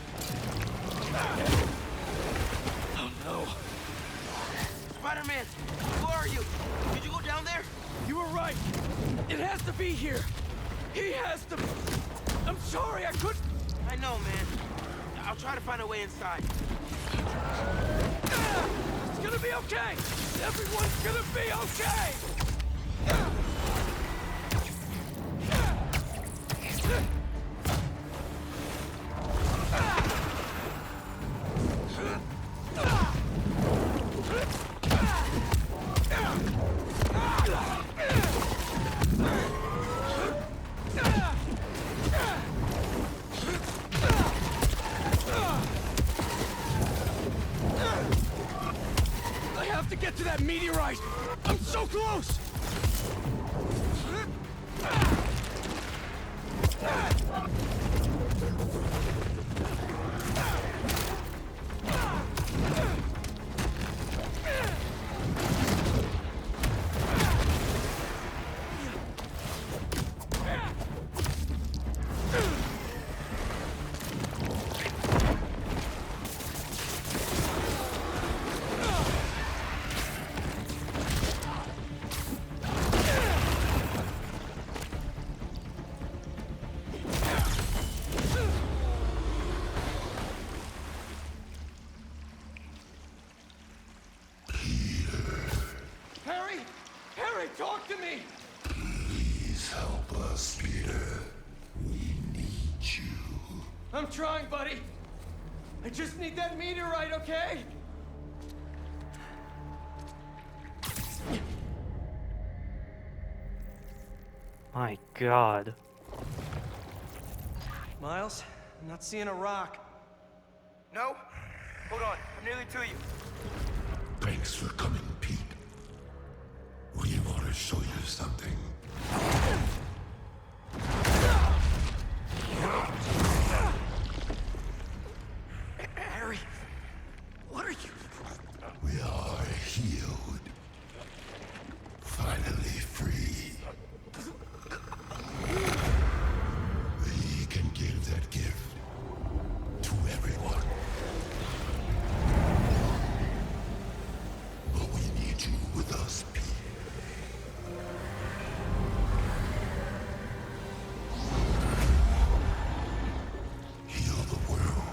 Oh, no. Spider-Man, who are you? Did you go down there? You were right. It has to be here. He has to... I'm sorry, I couldn't... I know, man. I'll try to find a way inside. It's gonna be okay! Everyone's gonna be okay! I have to get to that meteorite! I'm so close! talk to me! Please help us, Peter. We need you. I'm trying, buddy. I just need that meteorite, okay? My God. Miles, I'm not seeing a rock. No? Hold on, I'm nearly to you. Thanks for coming, Pete. We want to show you something. Harry, what are you? We are healed. Finally free. We can give that gift to everyone. But we need you with us, Pete. Heal the world.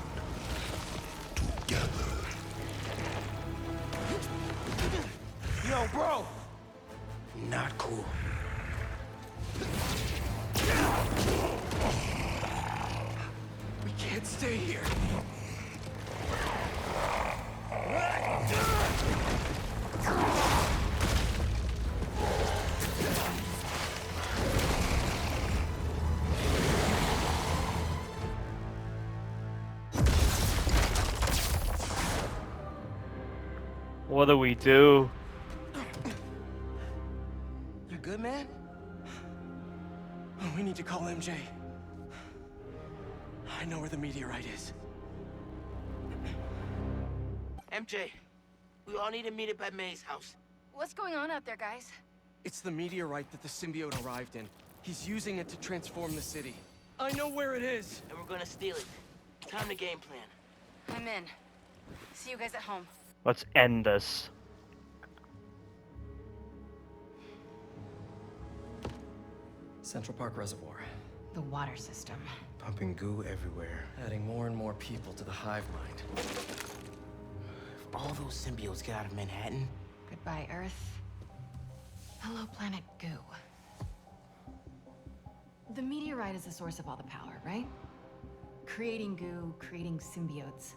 Together. Yo, bro! Not cool. We can't stay here. What do we do? You good, man? Oh, we need to call MJ. I know where the meteorite is. MJ, we all need to meet up at May's house. What's going on out there, guys? It's the meteorite that the symbiote arrived in. He's using it to transform the city. I know where it is. And we're gonna steal it. Time to game plan. I'm in. See you guys at home. Let's end this. Central Park Reservoir. The water system. Pumping goo everywhere. Adding more and more people to the hive mind. If all those symbiotes get out of Manhattan... Goodbye, Earth. Hello, planet Goo. The meteorite is the source of all the power, right? Creating goo, creating symbiotes.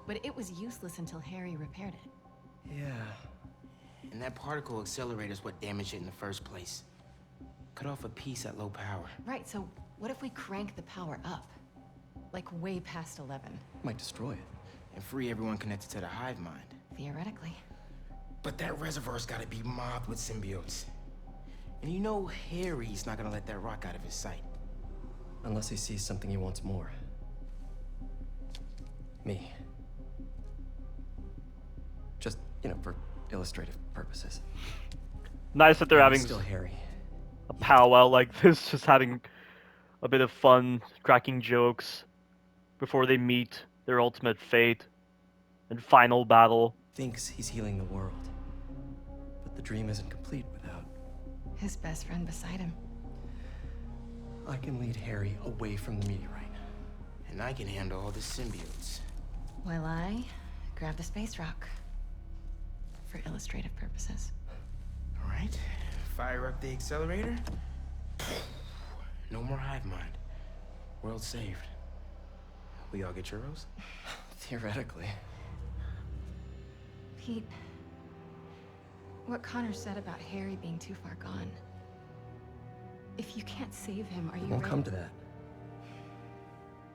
But it was useless until Harry repaired it. Yeah. And that particle accelerator's what damaged it in the first place. Cut off a piece at low power. Right, so what if we crank the power up? Like way past 11? Might destroy it. And free everyone connected to the hive mind. Theoretically. But that reservoir's gotta be mobbed with symbiotes. And you know Harry's not gonna let that rock out of his sight. Unless he sees something he wants more. Me. Just, for illustrative purposes. Nice that they're I'm having still Harry. a powwow like this, just having a bit of fun, cracking jokes before they meet their ultimate fate and final battle. Thinks he's healing the world. But the dream isn't complete without His best friend beside him. I can lead Harry away from the meteorite. And I can handle all the symbiotes. While I grab the space rock. For illustrative purposes. All right, fire up the accelerator. No more hive mind. World saved. We all get churros? Theoretically. Pete, what Connor said about Harry being too far gone. If you can't save him, are you It won't ready? come to that.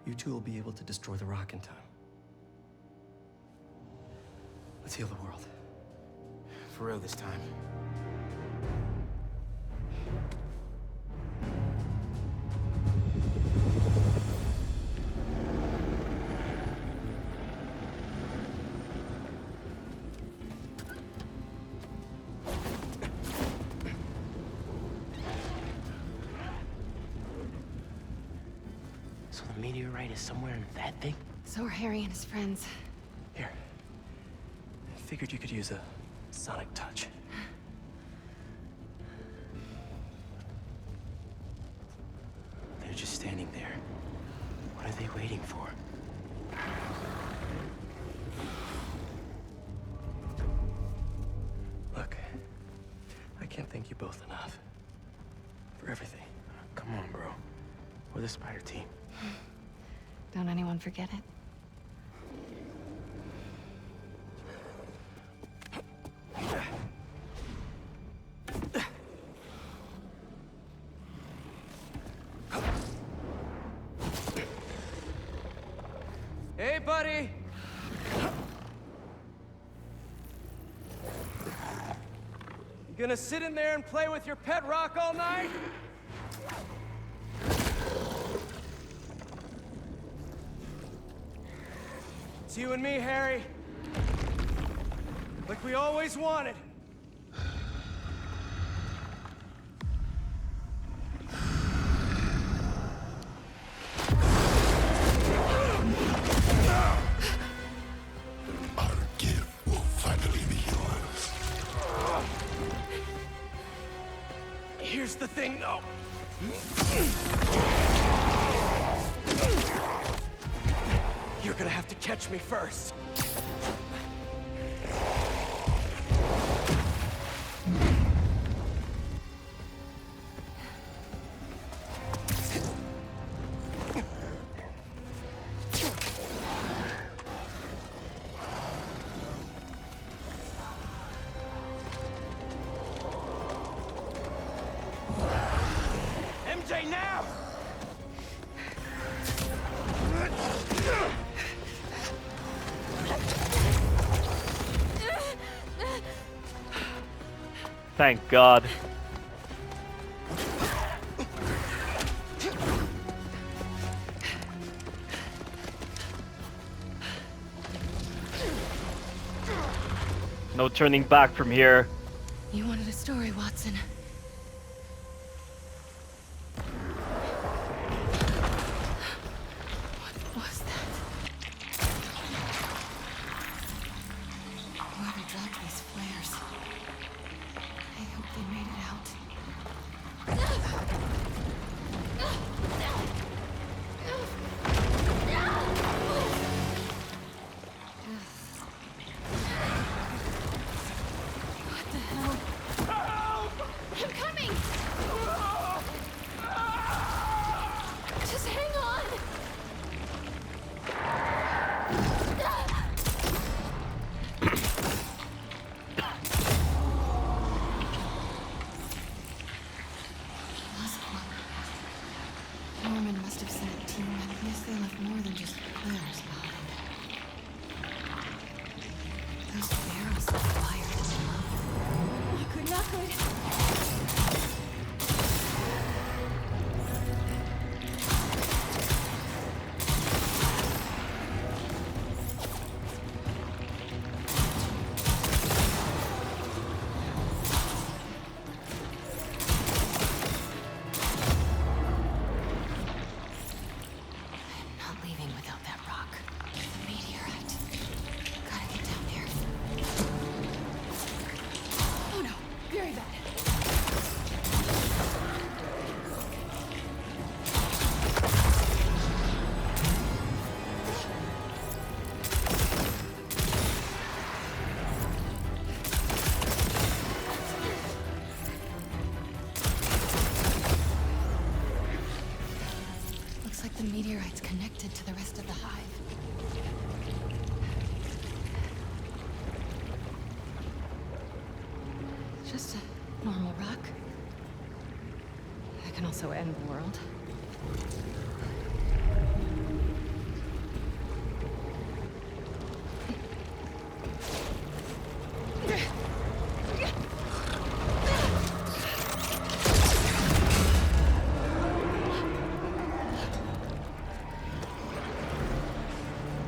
You two will be able to destroy the rock in time. Let's heal the world. For real this time. So the meteorite is somewhere in that thing? So are Harry and his friends. Here. I figured you could use a sonic touch. They're just standing there. What are they waiting for? Look, I can't thank you both enough. For everything. Come on, bro. We're the Spider team. Don't anyone forget it. Hey, buddy! You gonna sit in there and play with your pet rock all night? It's you and me, Harry. Like we always wanted. Our gift will finally be yours. Here's the thing, though. You're gonna have to catch me first. MJ, now! Thank God. No turning back from here. You wanted a story, Watson. What was that? Whoever dropped these flares. I hope they made it out. What the hell? I'm coming! Just hang on! Oswald. Norman must have sent a team, and I guess they left more than just flares behind. Those barrels of fire. Not good, not good. I'm not leaving without that rock. The meteorite. Gotta get down there. Oh no, very bad. Looks like the meteorite's connected to the rest of the hive. Just a normal rock. That can also end the world.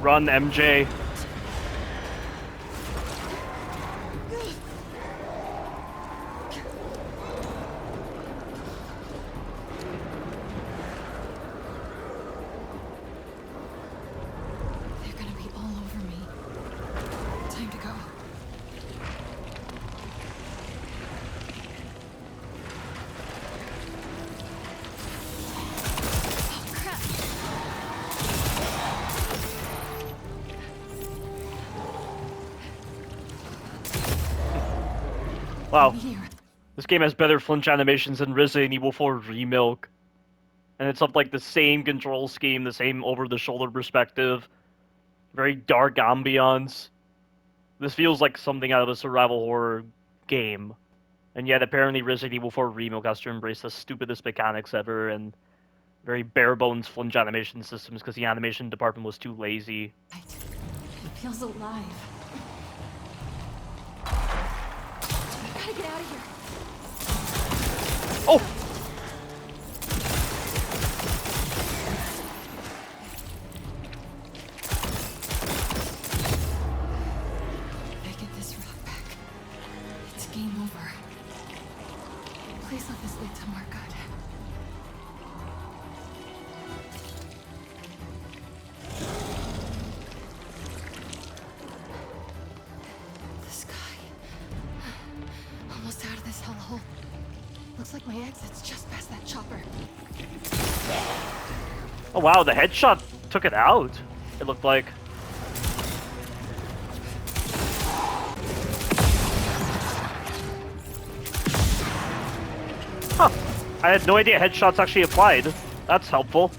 Run, MJ. They're gonna be all over me. Time to go. Oh, crap. Wow. Meteor. This game has better flinch animations than Resident Evil 4 Remake. And it's of like the same control scheme, the same over-the-shoulder perspective. Very dark ambiance. This feels like something out of a survival horror game. And yet apparently Resident Evil 4 Remake has to embrace the stupidest mechanics ever and very bare-bones flinch animation systems because the animation department was too lazy. It feels alive. I gotta get out of here. Oh! I get this rock back. It's game over. Please let this lead somewhere good. The sky. Almost out of this hellhole. Looks like my exit's just past that chopper. Oh wow, the headshot took it out, it looked like. Huh. I had no idea headshots actually applied. That's helpful.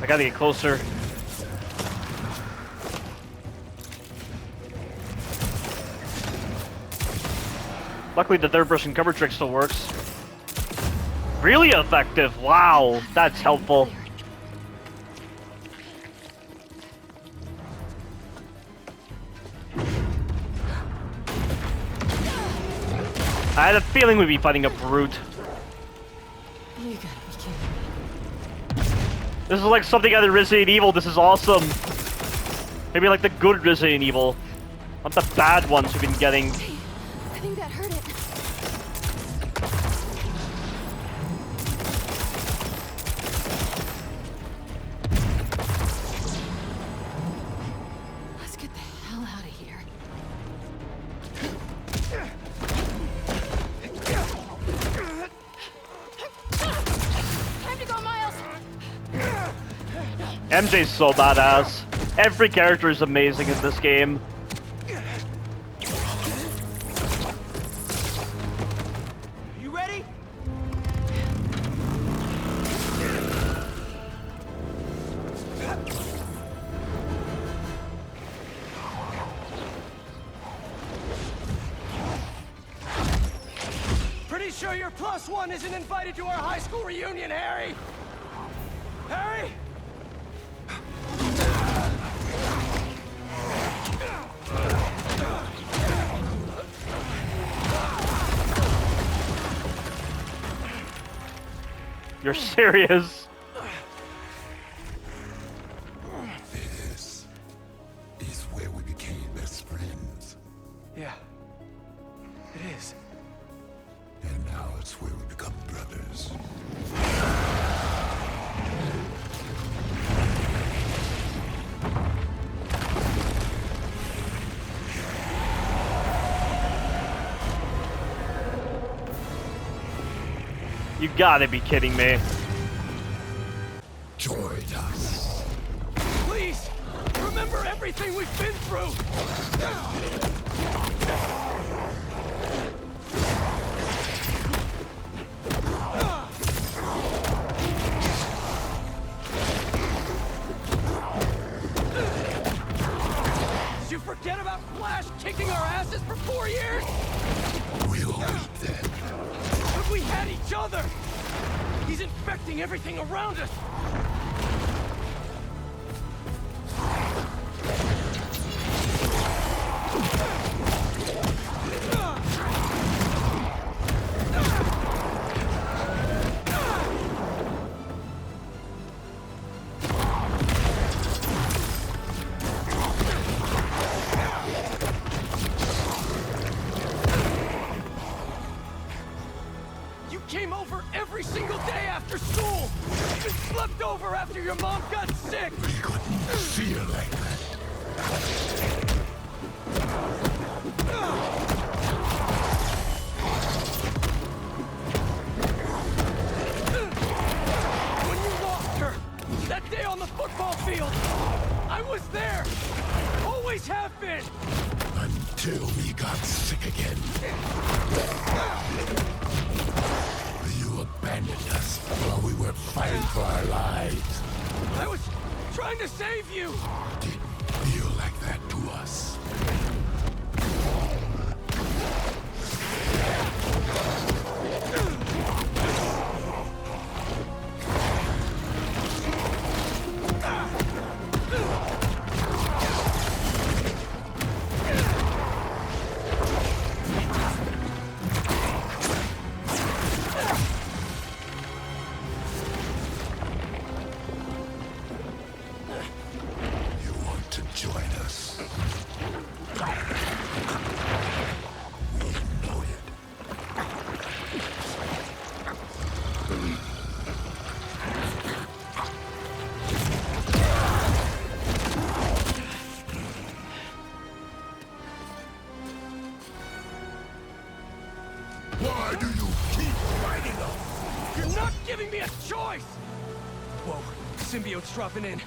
I gotta get closer. Luckily, the third-person cover trick still works. Really effective! Wow, that's helpful. I had a feeling we'd be fighting a brute. You gotta be kidding me. This is like something out of Resident Evil. This is awesome. Maybe like the good Resident Evil. Not the bad ones we've been getting. Hey, I think that hurt it. Let's get the hell out of here. Time to go, Miles. MJ's so badass. Every character is amazing in this game. You ready? Pretty sure your +1 isn't invited to our high school reunion, Harry. Harry? You're serious? This is where we became best friends. Yeah. It is. And now it's where we become brothers. You gotta be kidding me. Join us. Please, remember everything we've been through. Did you forget about Flash kicking our asses for 4 years? We'll meet then. But we had each other. He's infecting everything around us. You came over every single day after school. You slept always have been! Until we got sick again. You abandoned us while we were fighting for our lives. I was trying to save you! Didn't feel like that to us. Why do you keep fighting us? You're not giving me a choice! Whoa, symbiote's dropping in.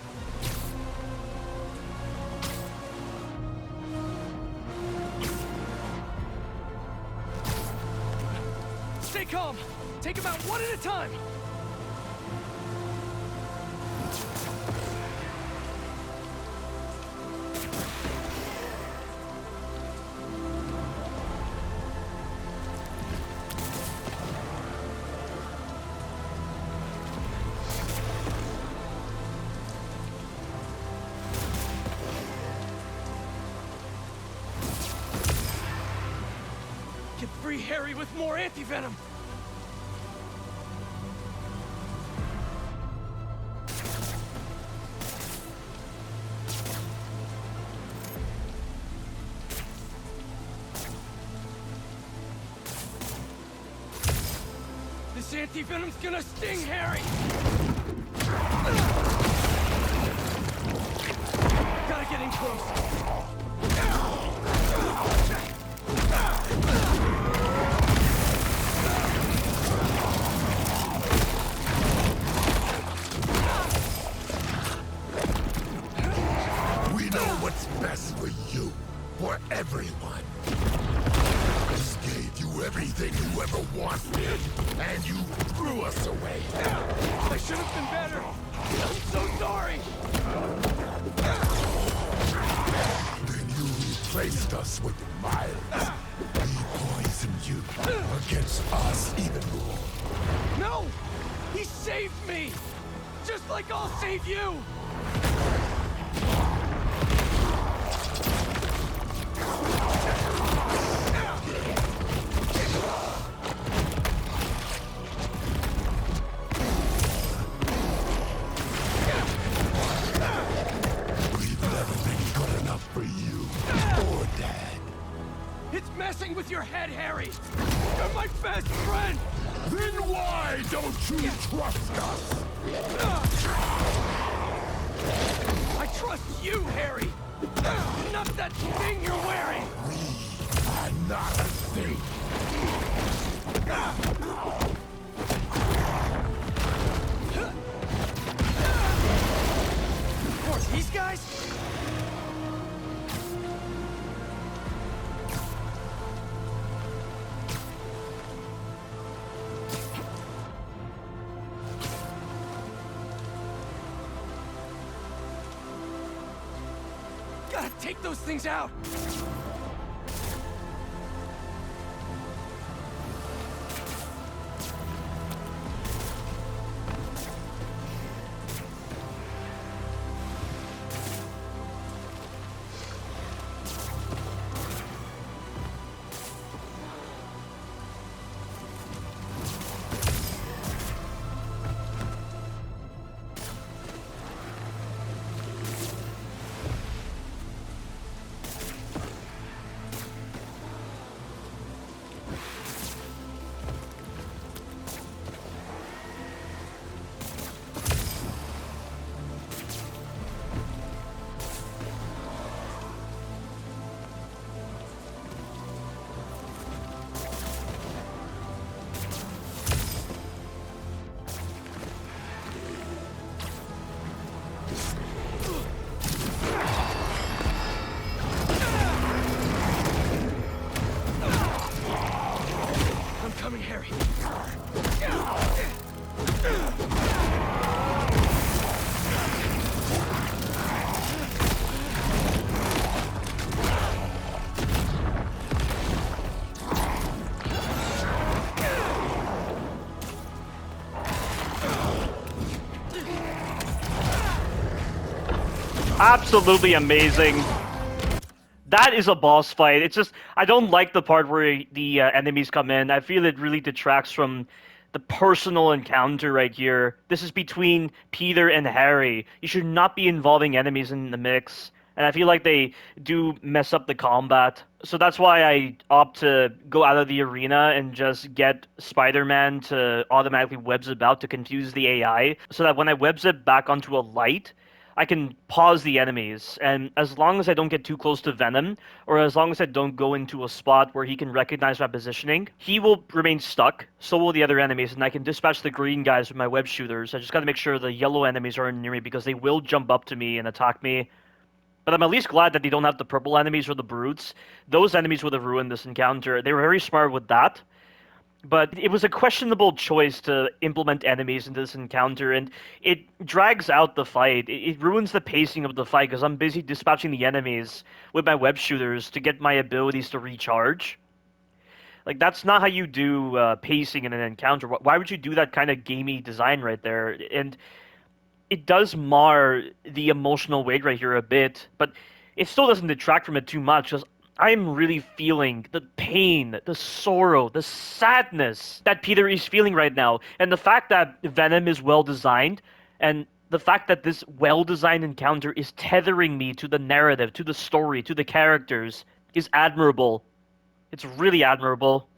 Stay calm. Take them out one at a time. Get free Harry with more anti-venom. This anti-venom's gonna sting Harry! Gotta get in close. We know what's best for you, for everyone. We gave you everything you ever wanted, and you threw us away. I should have been better. I'm so sorry. Then you replaced us with Miles. He poisoned you against us even more. No! He saved me! Just like I'll save you! We've never been good enough for you or Dad. It's messing with your head, Harry! You're my best friend! Then why don't you trust us? I trust you, Harry! Not that thing you're wearing! We are not a thing. Or these guys? Gotta take those things out! absolutely amazing. That is a boss fight. It's just, I don't like the part where the enemies come in. I feel it really detracts from the personal encounter right here. This is between Peter and Harry. You should not be involving enemies in the mix. And I feel like they do mess up the combat. So that's why I opt to go out of the arena and just get Spider-Man to automatically web zip out to confuse the AI. So that when I web zip back onto a light, I can pause the enemies, and as long as I don't get too close to Venom, or as long as I don't go into a spot where he can recognize my positioning, he will remain stuck, so will the other enemies, and I can dispatch the green guys with my web shooters. I just gotta make sure the yellow enemies aren't near me, because they will jump up to me and attack me. But I'm at least glad that they don't have the purple enemies or the brutes. Those enemies would have ruined this encounter. They were very smart with that. But it was a questionable choice to implement enemies into this encounter, and it drags out the fight. It ruins the pacing of the fight, because I'm busy dispatching the enemies with my web shooters to get my abilities to recharge. Like, that's not how you do pacing in an encounter. Why would you do that kind of gamey design right there? And it does mar the emotional weight right here a bit, but it still doesn't detract from it too much, because I'm really feeling the pain, the sorrow, the sadness that Peter is feeling right now. And the fact that Venom is well designed, and the fact that this well-designed encounter is tethering me to the narrative, to the story, to the characters, is admirable. It's really admirable.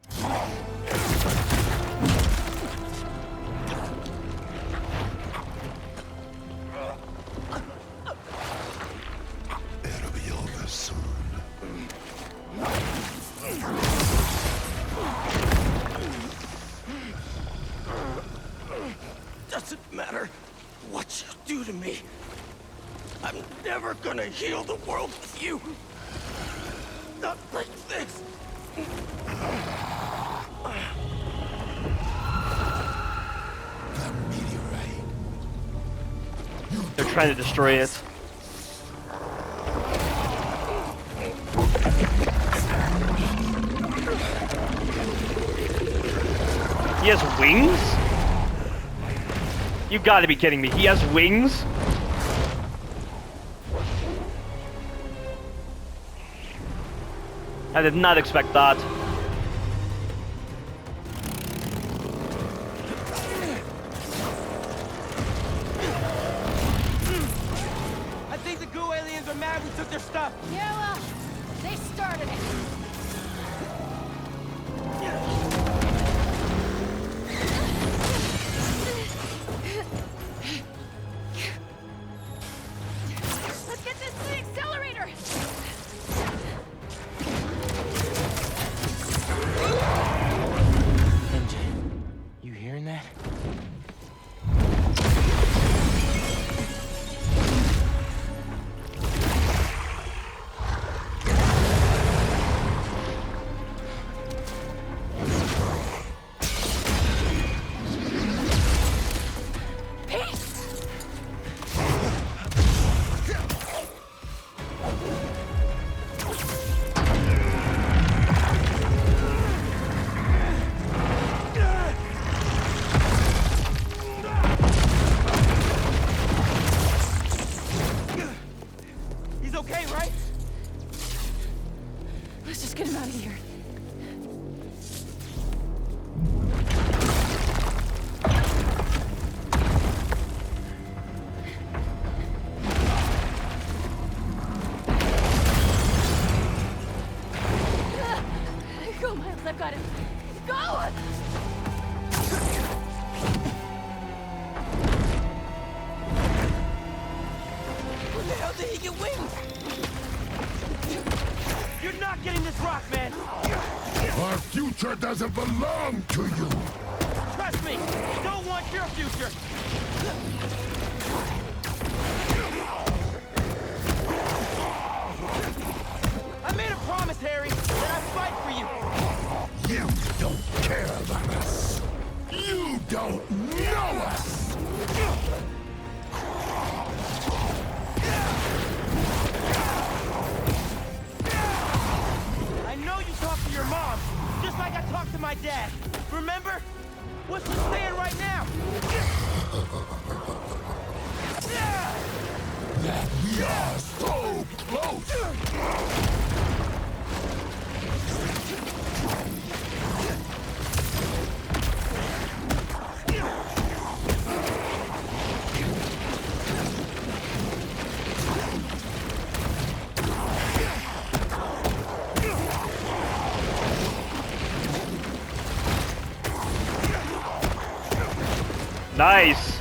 It'll be over soon. Doesn't matter what you do to me. I'm never gonna heal the world with you. Not like this. The meteorite. They're trying to destroy it. He has wings? You gotta be kidding me. He has wings? I did not expect that. I think the goo aliens are mad we took their stuff. Yeah, well, they started it. Let's get this to the accelerator! MJ, you hearing that? He's okay, right? Let's just get him out of here. Go, Miles, I've got him. Go! Where the hell did he get wings? You're not getting this rock, man! Our future doesn't belong to you. Trust me, don't want your future! I made a promise, Harry, that I'd fight for you! You don't care about us. You don't know us. I know you talked to your mom, just like I talked to my dad. Remember? What's she saying right now? That we are Nice.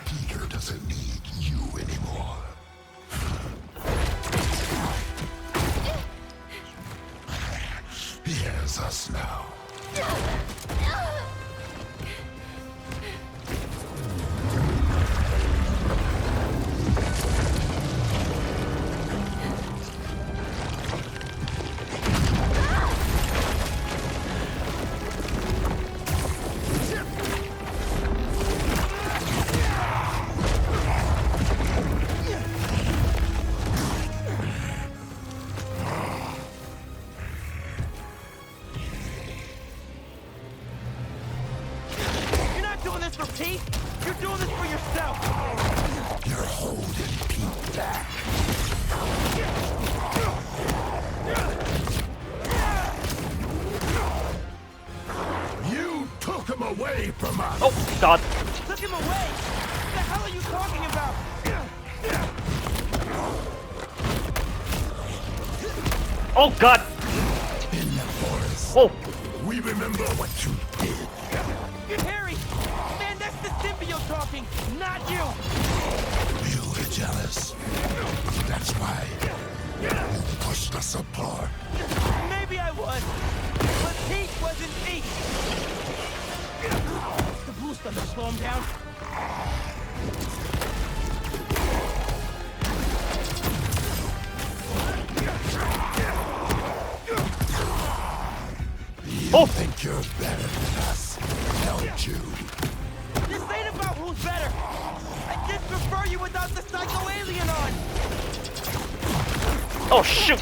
Peter doesn't need you anymore. He has us now. You're not doing this for Pete. You're doing this for yourself. You're holding Pete back. You took him away from us. Oh, God. Took him away. What the hell are you talking about? Oh, God. In the forest. Oh. We remember what you did. Harry! Man, that's the symbiote talking, not you! You were jealous. That's why you pushed us apart. Maybe I was, but Pete wasn't Pete! The blue stuff to slow him down. You think you're better than us, don't you? This ain't about who's better! I just prefer you without the psycho alien on! Oh, shoot.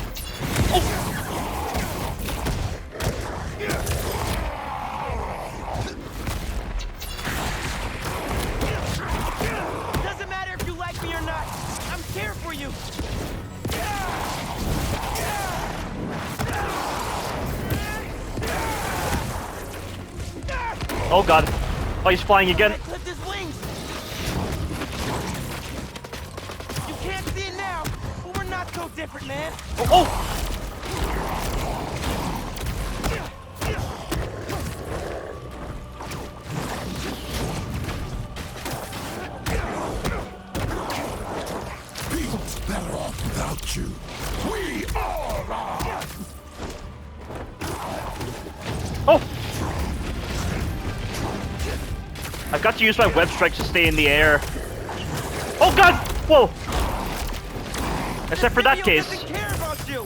Doesn't matter if you like me or not! I'm here for you! Oh, God. Oh, he's flying again. Clipped his wings! You can't see it now, but we're not so different, man! Oh! Pete's better off without you. We all are. Oh! I've got to use my web strikes to stay in the air. Oh, God! Whoa! Except for that case. Doesn't care about you.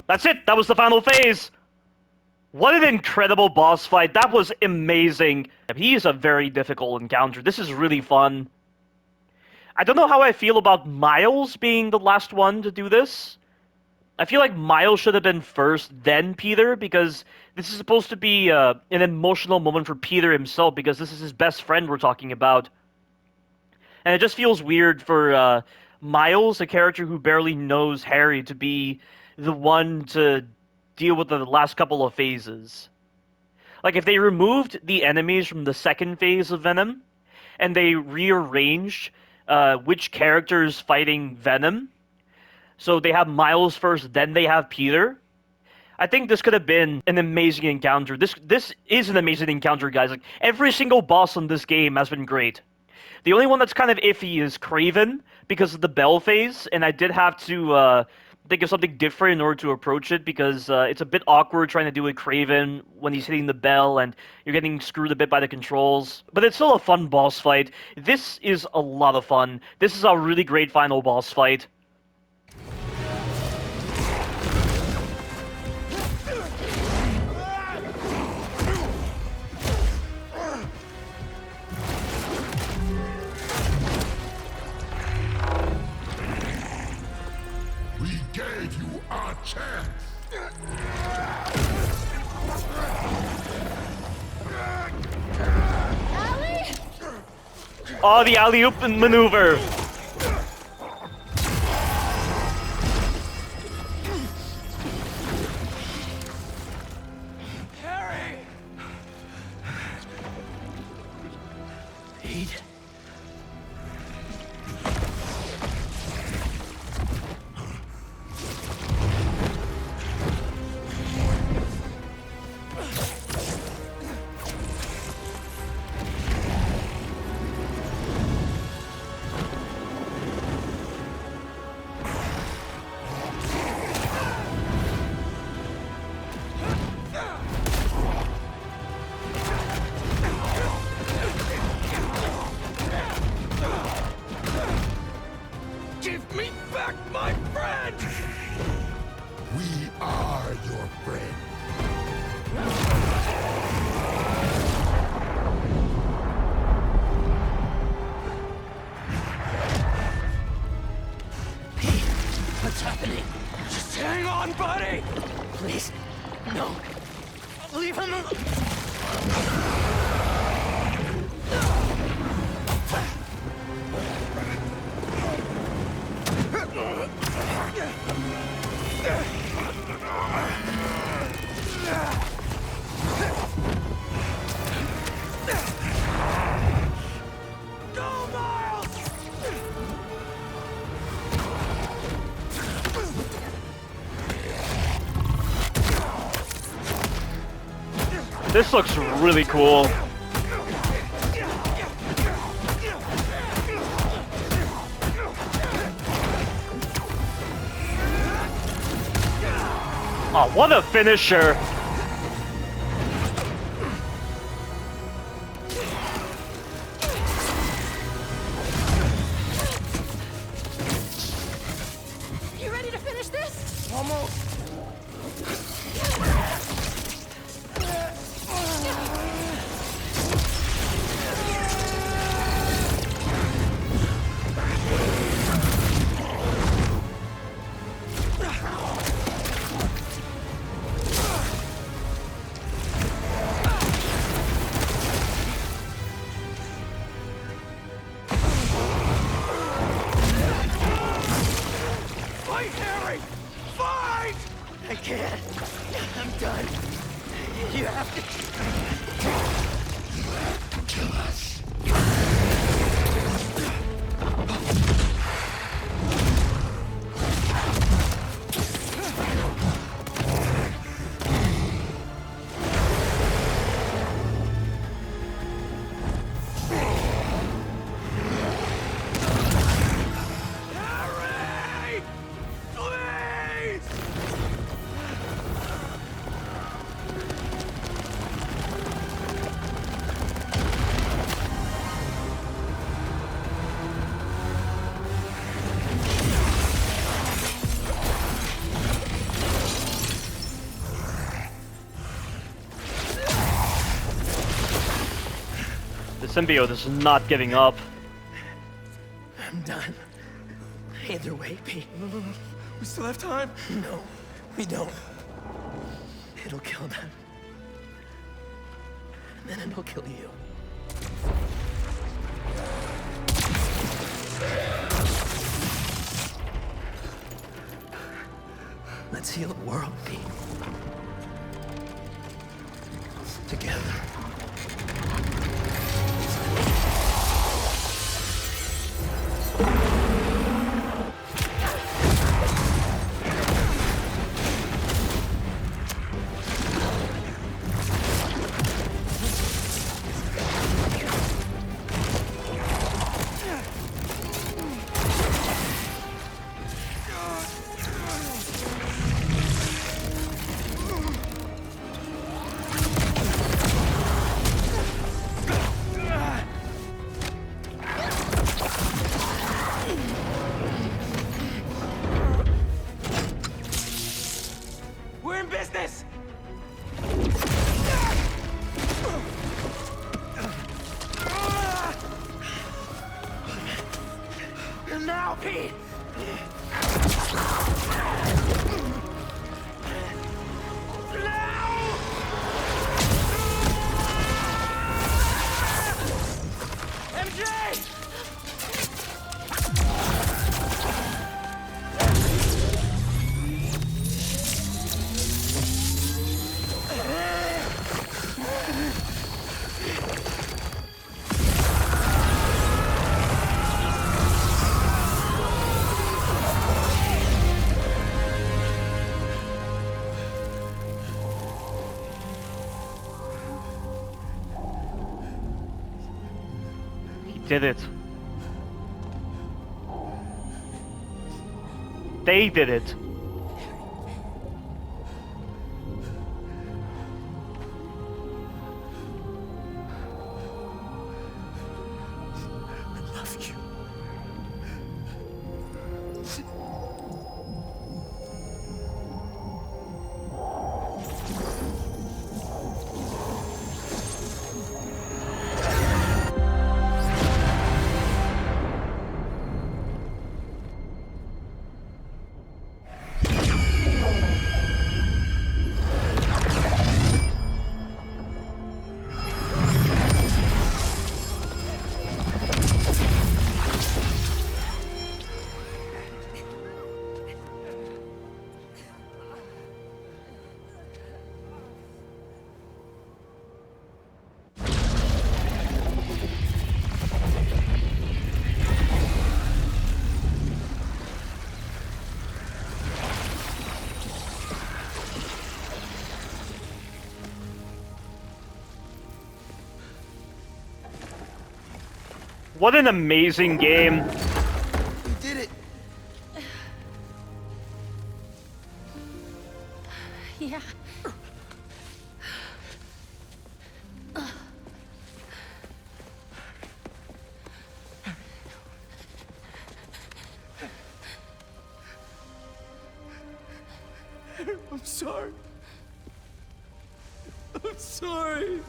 That's it! That was the final phase! What an incredible boss fight. That was amazing. He is a very difficult encounter. This is really fun. I don't know how I feel about Miles being the last one to do this. I feel like Miles should have been first, then Peter, because this is supposed to be an emotional moment for Peter himself, because this is his best friend we're talking about. And it just feels weird for Miles, a character who barely knows Harry, to be the one to deal with the last couple of phases. Like, if they removed the enemies from the second phase of Venom, and they rearranged which characters fighting Venom, so they have Miles first, then they have Peter, I think this could have been an amazing encounter. This is an amazing encounter, guys. Like, every single boss on this game has been great. The only one that's kind of iffy is Kraven, because of the bell phase, and I did have to think of something different in order to approach it, because it's a bit awkward trying to do it Kraven when he's hitting the bell and you're getting screwed a bit by the controls. But it's still a fun boss fight. This is a lot of fun. This is a really great final boss fight. We gave you our chance. Oh, the alley-oop maneuver. Pete. Give me back my friend! We are your friend. Pete, what's happening? Just hang on, buddy! Please, no. Leave him alone. Go, Miles! This looks really cool. Oh, what a finisher! You ready to finish this? Almost. Fight, Harry! Fight! I can't. I'm done. You have to... Kill us. Harry! Please! The symbiote is not giving up. I'm done. Either way, Pete. No. We still have time? No, we don't. It'll kill them. And then it'll kill you. Let's heal the world, Pete. Together. We're in business! And now, Pete! MJ! did it. They did it. I love you. What an amazing game. We did it. Yeah. I'm sorry. I'm sorry.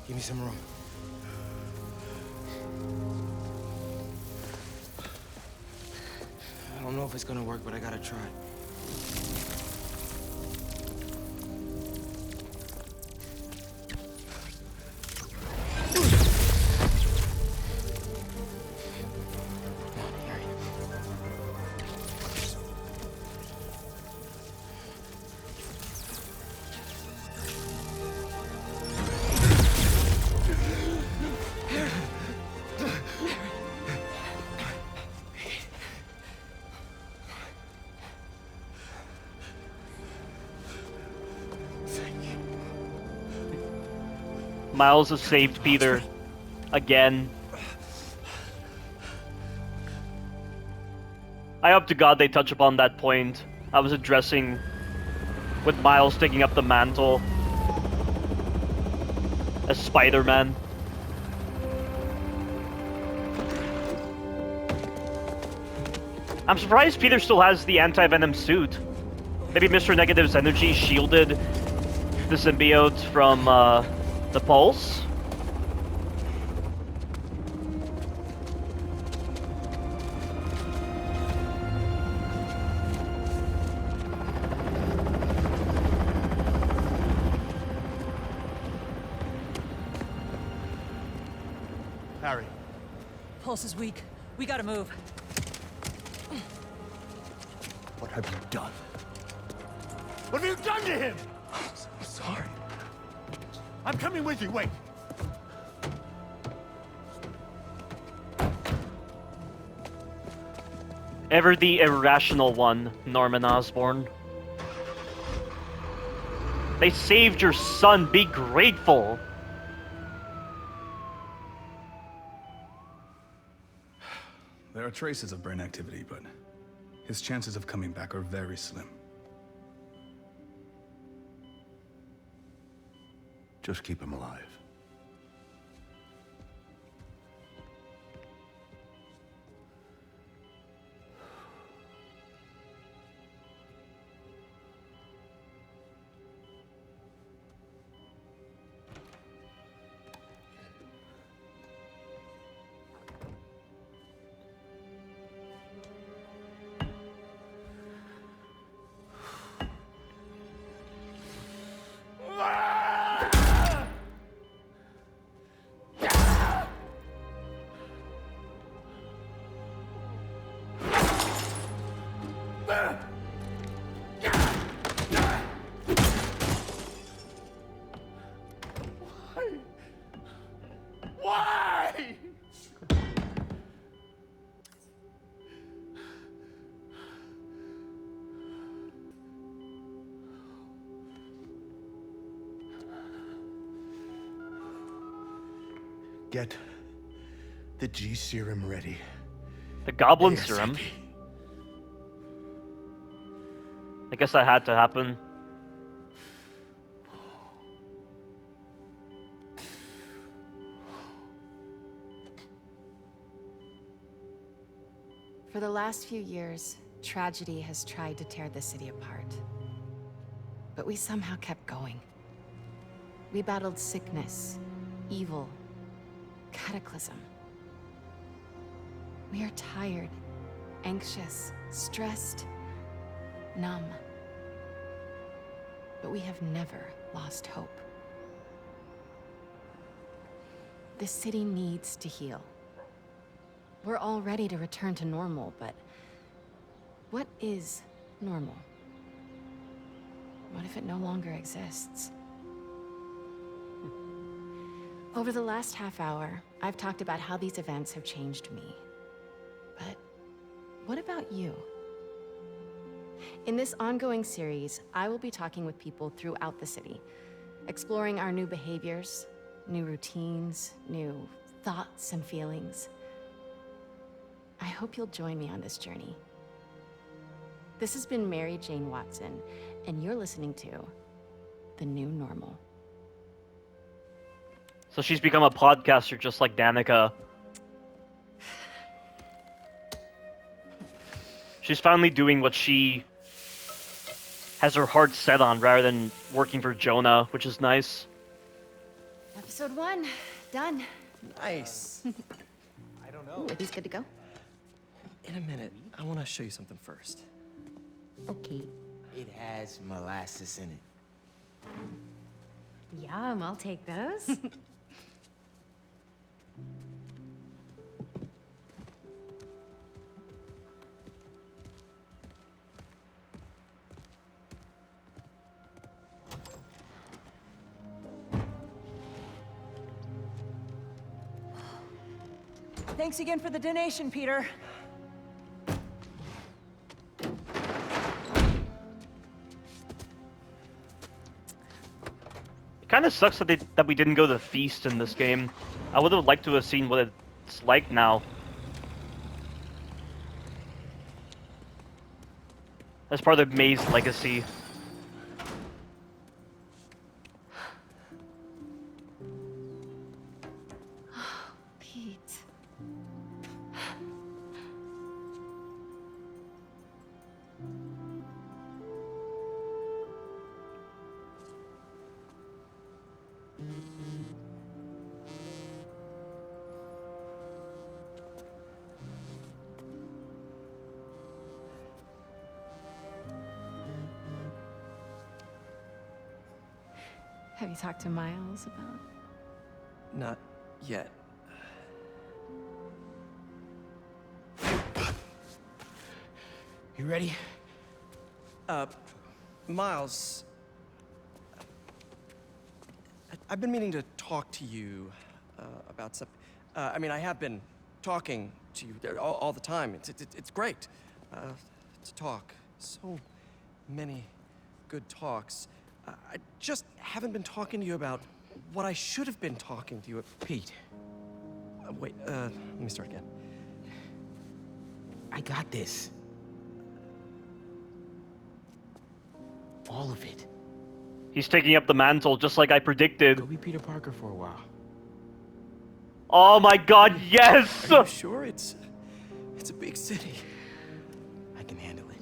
Give me some room. I don't know if it's gonna work, but I gotta try. Miles has saved Peter. Again. I hope to God they touch upon that point I was addressing with Miles taking up the mantle as Spider-Man. I'm surprised Peter still has the Anti-Venom suit. Maybe Mr. Negative's energy shielded the symbiote from the pulse? Harry. Pulse is weak. We gotta move. What have you done? What have you done to him? I'm sorry. I'm coming with you, wait. Ever the irrational one, Norman Osborn. They saved your son, be grateful! There are traces of brain activity, but his chances of coming back are very slim. Just keep him alive. Get the G serum ready. The goblin ASAP. serum? I guess that had to happen. For the last few years, tragedy has tried to tear the city apart. But we somehow kept going. We battled sickness, evil, cataclysm. We are tired, anxious, stressed, numb. But we have never lost hope. The city needs to heal. We're all ready to return to normal, but what is normal? What if it no longer exists? Over the last half hour, I've talked about how these events have changed me. But what about you? In this ongoing series, I will be talking with people throughout the city, exploring our new behaviors, new routines, new thoughts and feelings. I hope you'll join me on this journey. This has been Mary Jane Watson, and you're listening to The New Normal. So she's become a podcaster just like Danica. She's finally doing what she has her heart set on rather than working for Jonah, which is nice. Episode 1, done. Nice. I don't know. Are these good to go? In a minute, I want to show you something first. Okay. It has molasses in it. Yum, I'll take those. Thanks again for the donation, Peter. It kind of sucks that we didn't go to the feast in this game. I would have liked to have seen what it's like now. As part of May's legacy. Pete. Have you talked to Miles about? Not yet. You ready? Miles. I've been meaning to talk to you about something. I mean, I have been talking to you all the time. It's great to talk. So many good talks. I just haven't been talking to you about what I should have been talking to you about. Pete. Wait, let me start again. I got this. All of it. He's taking up the mantle just like I predicted. Go be Peter Parker for a while. Oh my god, yes! Are you sure? It's a big city. I can handle it.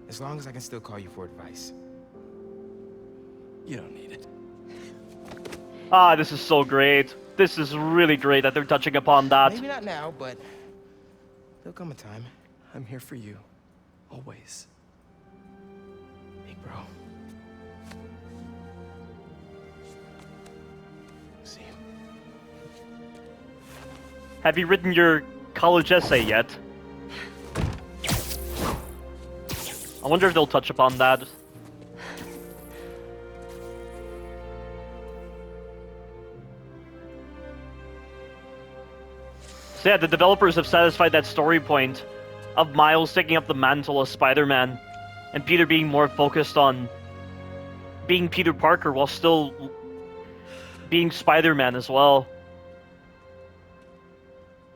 As long as I can still call you for advice. You don't need it. Ah, this is so great. This is really great that they're touching upon that. Maybe not now, but there'll come a time. I'm here for you. Always. Big bro. See you. Have you written your college essay yet? I wonder if they'll touch upon that. So yeah, the developers have satisfied that story point of Miles taking up the mantle of Spider-Man and Peter being more focused on being Peter Parker while still being Spider-Man as well.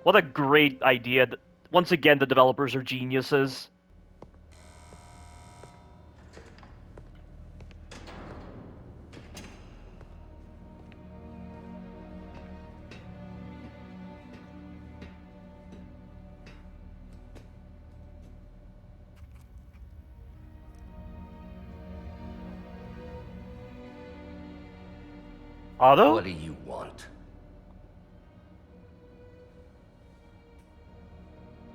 What a great idea. Once again, the developers are geniuses. Otto? What do you want?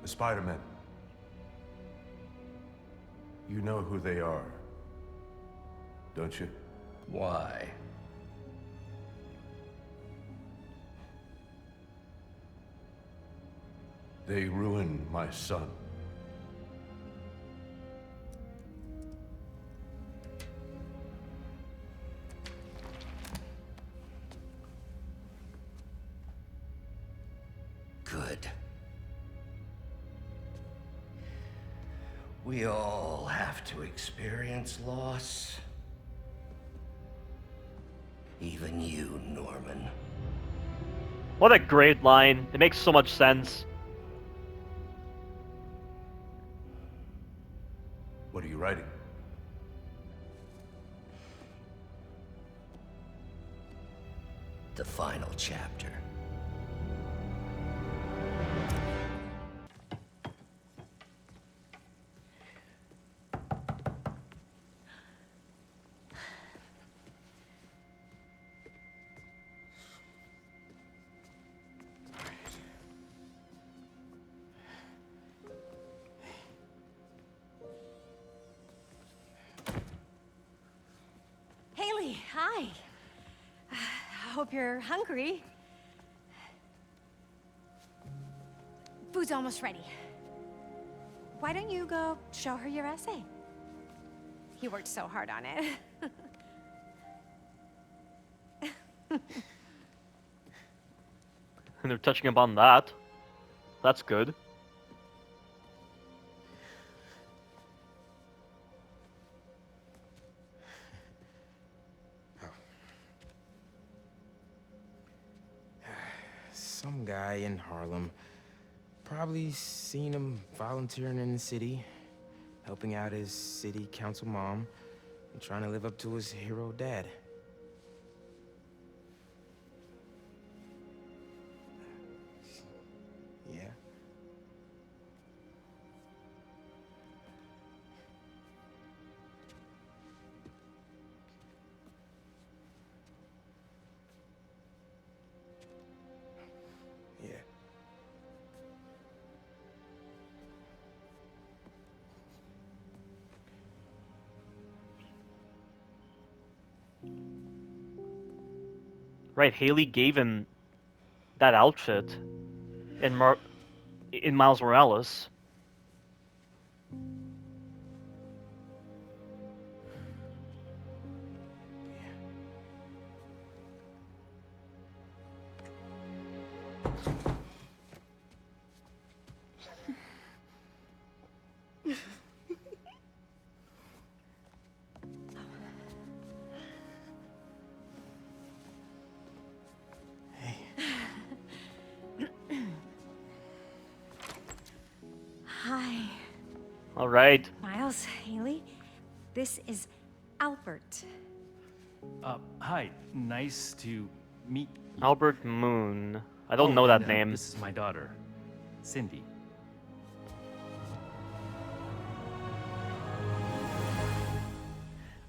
The Spider-Men. You know who they are, don't you? Why? They ruined my son. Good. We all have to experience loss. Even you, Norman. What a great line. It makes so much sense. What are you writing? The final chapter. Haley, hi. Hope you're hungry. Food's almost ready. Why don't you go show her your essay? You worked so hard on it. And they're touching upon that. That's good. Some guy in Harlem. Probably seen him volunteering in the city, helping out his city council mom, and trying to live up to his hero dad. Yeah. Yeah. Right, Haley gave him that outfit in Miles Morales. Hi. All right. Miles, Haley, this is Albert. Hi. Nice to meet you. Albert Moon. I don't know that and, name. This is my daughter, Cindy.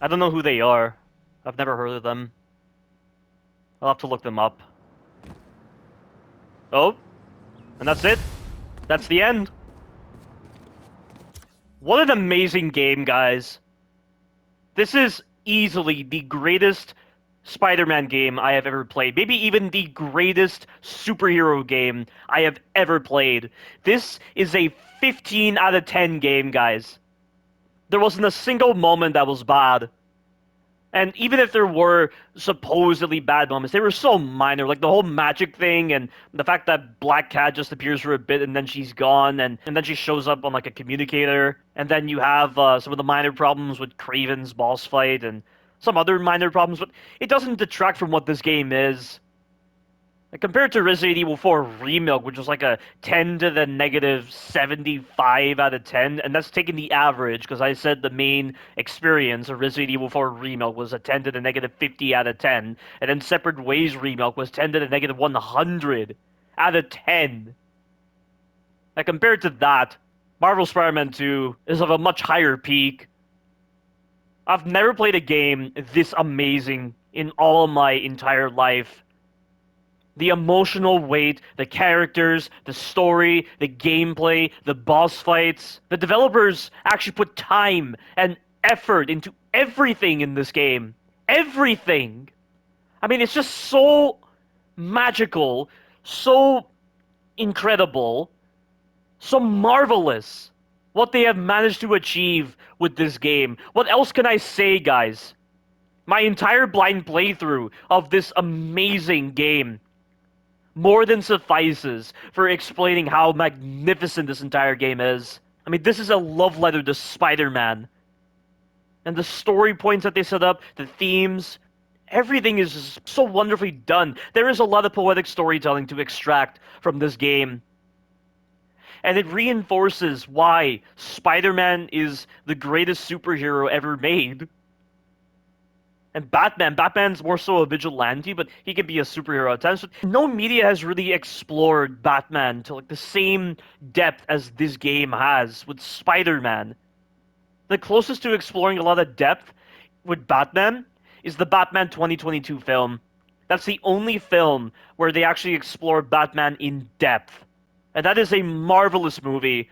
I don't know who they are. I've never heard of them. I'll have to look them up. Oh, and that's it. That's the end. What an amazing game, guys. This is easily the greatest Spider-Man game I have ever played. Maybe even the greatest superhero game I have ever played. This is a 15 out of 10 game, guys. There wasn't a single moment that was bad. And even if there were supposedly bad moments, they were so minor. Like the whole magic thing and the fact that Black Cat just appears for a bit and then she's gone and then she shows up on like a communicator. And then you have some of the minor problems with Kraven's boss fight and some other minor problems, but it doesn't detract from what this game is. Like, compared to Resident Evil 4 Remake, which was like a 10 to the negative 75 out of 10, and that's taking the average, because I said the main experience of Resident Evil 4 Remake was a 10 to the negative 50 out of 10, and then Separate Ways Remake was 10 to the negative 100 out of 10. Like, compared to that, Marvel Spider-Man 2 is of a much higher peak. I've never played a game this amazing in all of my entire life. The emotional weight, the characters, the story, the gameplay, the boss fights. The developers actually put time and effort into everything in this game. Everything! I mean, it's just so magical, so incredible, so marvelous what they have managed to achieve with this game. What else can I say, guys? My entire blind playthrough of this amazing game more than suffices for explaining how magnificent this entire game is. I mean, this is a love letter to Spider-Man. And the story points that they set up, the themes, everything is just so wonderfully done. There is a lot of poetic storytelling to extract from this game. And it reinforces why Spider-Man is the greatest superhero ever made. And Batman's more so a vigilante, but he can be a superhero at times. No media has really explored Batman to like the same depth as this game has with Spider-Man. The closest to exploring a lot of depth with Batman is the Batman 2022 film. That's the only film where they actually explore Batman in depth. And that is a marvelous movie.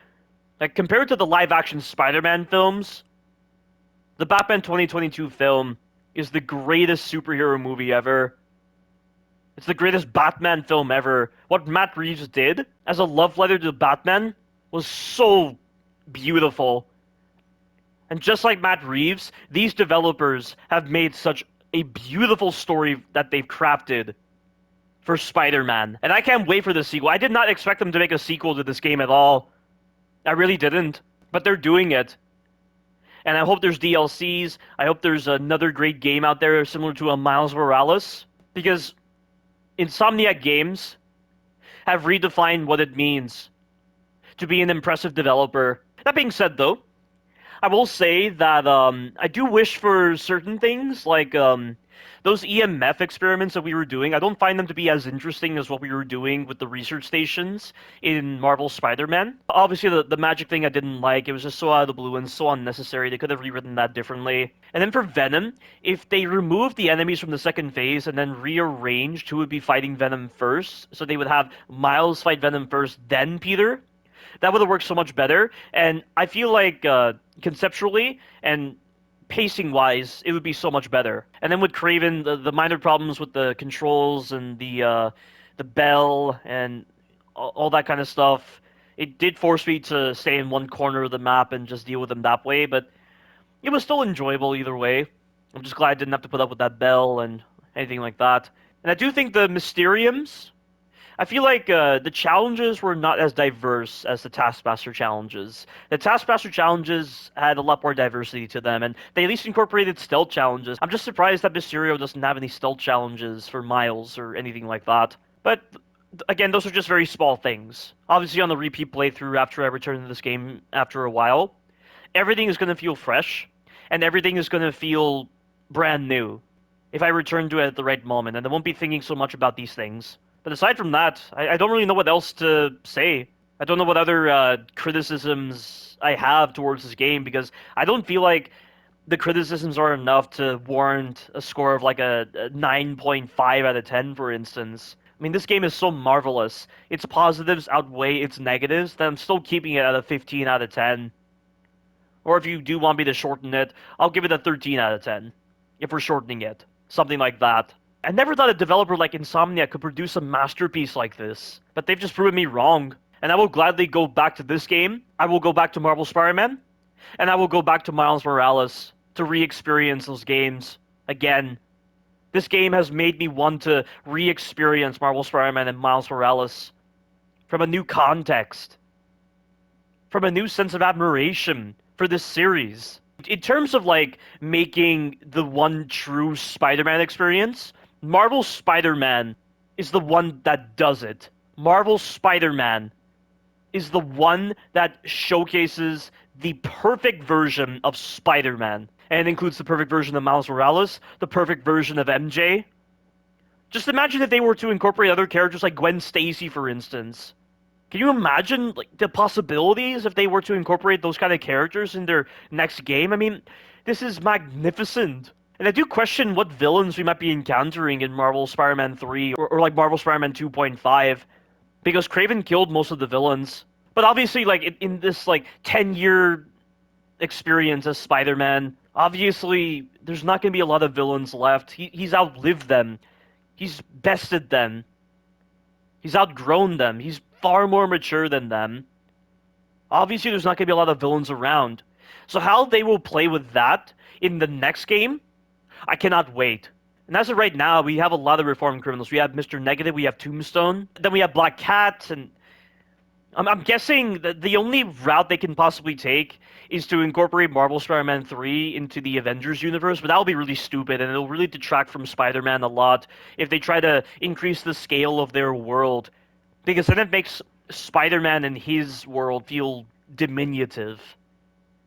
Like, compared to the live-action Spider-Man films, the Batman 2022 film is the greatest superhero movie ever. It's the greatest Batman film ever. What Matt Reeves did as a love letter to Batman was so beautiful. And just like Matt Reeves, these developers have made such a beautiful story that they've crafted for Spider-Man. And I can't wait for the sequel. I did not expect them to make a sequel to this game at all. I really didn't. But they're doing it. And I hope there's DLCs. I hope there's another great game out there similar to a Miles Morales. Because Insomniac Games have redefined what it means to be an impressive developer. That being said, though, I will say that I do wish for certain things, like those EMF experiments that we were doing. I don't find them to be as interesting as what we were doing with the research stations in Marvel Spider-Man. Obviously, the magic thing I didn't like. It was just so out of the blue and so unnecessary. They could have rewritten that differently. And then for Venom, if they removed the enemies from the second phase and then rearranged who would be fighting Venom first, so they would have Miles fight Venom first, then Peter, that would have worked so much better. And I feel like conceptually and pacing-wise, it would be so much better. And then with Kraven, the minor problems with the controls and the bell and all that kind of stuff, it did force me to stay in one corner of the map and just deal with them that way, but it was still enjoyable either way. I'm just glad I didn't have to put up with that bell and anything like that. And I do think the Mysteriums, I feel like the challenges were not as diverse as the Taskmaster challenges. The Taskmaster challenges had a lot more diversity to them, and they at least incorporated stealth challenges. I'm just surprised that Mysterio doesn't have any stealth challenges for Miles or anything like that. But again, those are just very small things. Obviously, on the repeat playthrough after I return to this game after a while, everything is going to feel fresh, and everything is going to feel brand new if I return to it at the right moment, and I won't be thinking so much about these things. But aside from that, I don't really know what else to say. I don't know what other criticisms I have towards this game, because I don't feel like the criticisms are enough to warrant a score of like a 9.5 out of 10, for instance. I mean, this game is so marvelous. Its positives outweigh its negatives, that I'm still keeping it at a 15 out of 10. Or if you do want me to shorten it, I'll give it a 13 out of 10. If we're shortening it. Something like that. I never thought a developer like Insomniac could produce a masterpiece like this, but they've just proven me wrong. And I will gladly go back to this game, I will go back to Marvel Spider-Man, and I will go back to Miles Morales to re-experience those games again. This game has made me want to re-experience Marvel Spider-Man and Miles Morales from a new context, from a new sense of admiration for this series. In terms of, like, making the one true Spider-Man experience, Marvel's Spider-Man is the one that does it. Marvel's Spider-Man is the one that showcases the perfect version of Spider-Man. And it includes the perfect version of Miles Morales, the perfect version of MJ. Just imagine if they were to incorporate other characters like Gwen Stacy, for instance. Can you imagine, like, the possibilities if they were to incorporate those kind of characters in their next game? I mean, this is magnificent. And I do question what villains we might be encountering in Marvel Spider-Man 3 or like Marvel Spider-Man 2.5, because Kraven killed most of the villains. But obviously, like, in this, like, 10-year experience as Spider-Man, obviously, there's not going to be a lot of villains left. He's outlived them. He's bested them. He's outgrown them. He's far more mature than them. Obviously, there's not going to be a lot of villains around. So how they will play with that in the next game, I cannot wait. And as of right now, we have a lot of reformed criminals. We have Mr. Negative, we have Tombstone, then we have Black Cat, and I'm guessing that the only route they can possibly take is to incorporate Marvel Spider-Man 3 into the Avengers universe, but that will be really stupid, and it'll really detract from Spider-Man a lot if they try to increase the scale of their world, because then it makes Spider-Man and his world feel diminutive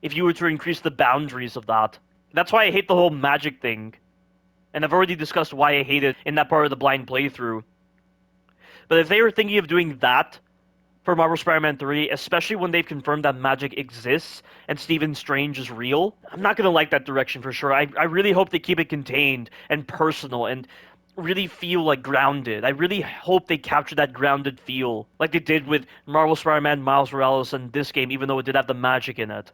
if you were to increase the boundaries of that. That's why I hate the whole magic thing, and I've already discussed why I hate it in that part of the blind playthrough. But if they were thinking of doing that for Marvel Spider-Man 3, especially when they've confirmed that magic exists and Stephen Strange is real, I'm not going to like that direction for sure. I really hope they keep it contained and personal and really feel, like, grounded. I really hope they capture that grounded feel like they did with Marvel Spider-Man, Miles Morales, and this game, even though it did have the magic in it.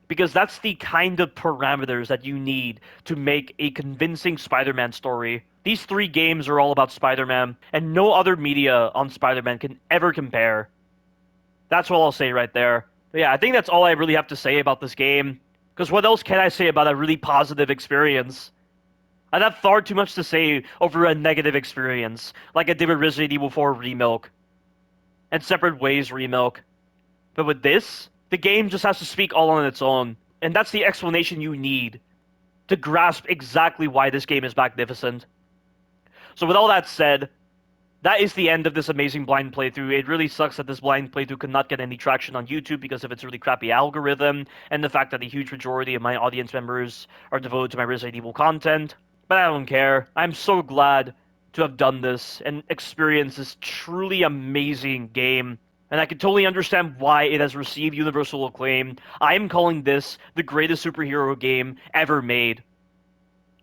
Because that's the kind of parameters that you need to make a convincing Spider-Man story. These 3 games are all about Spider-Man, and no other media on Spider-Man can ever compare. That's what I'll say right there. But yeah, I think that's all I really have to say about this game. Because what else can I say about a really positive experience? I'd have far too much to say over a negative experience, like I did with Resident Evil 4 Remake, and Separate Ways Remake. But with this, the game just has to speak all on its own, and that's the explanation you need to grasp exactly why this game is magnificent. So with all that said, that is the end of this amazing blind playthrough. It really sucks that this blind playthrough could not get any traction on YouTube because of its really crappy algorithm, and the fact that a huge majority of my audience members are devoted to my Resident Evil content. But I don't care. I'm so glad to have done this and experienced this truly amazing game. And I can totally understand why it has received universal acclaim. I am calling this the greatest superhero game ever made.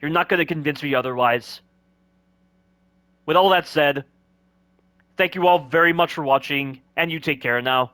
You're not going to convince me otherwise. With all that said, thank you all very much for watching, and you take care now.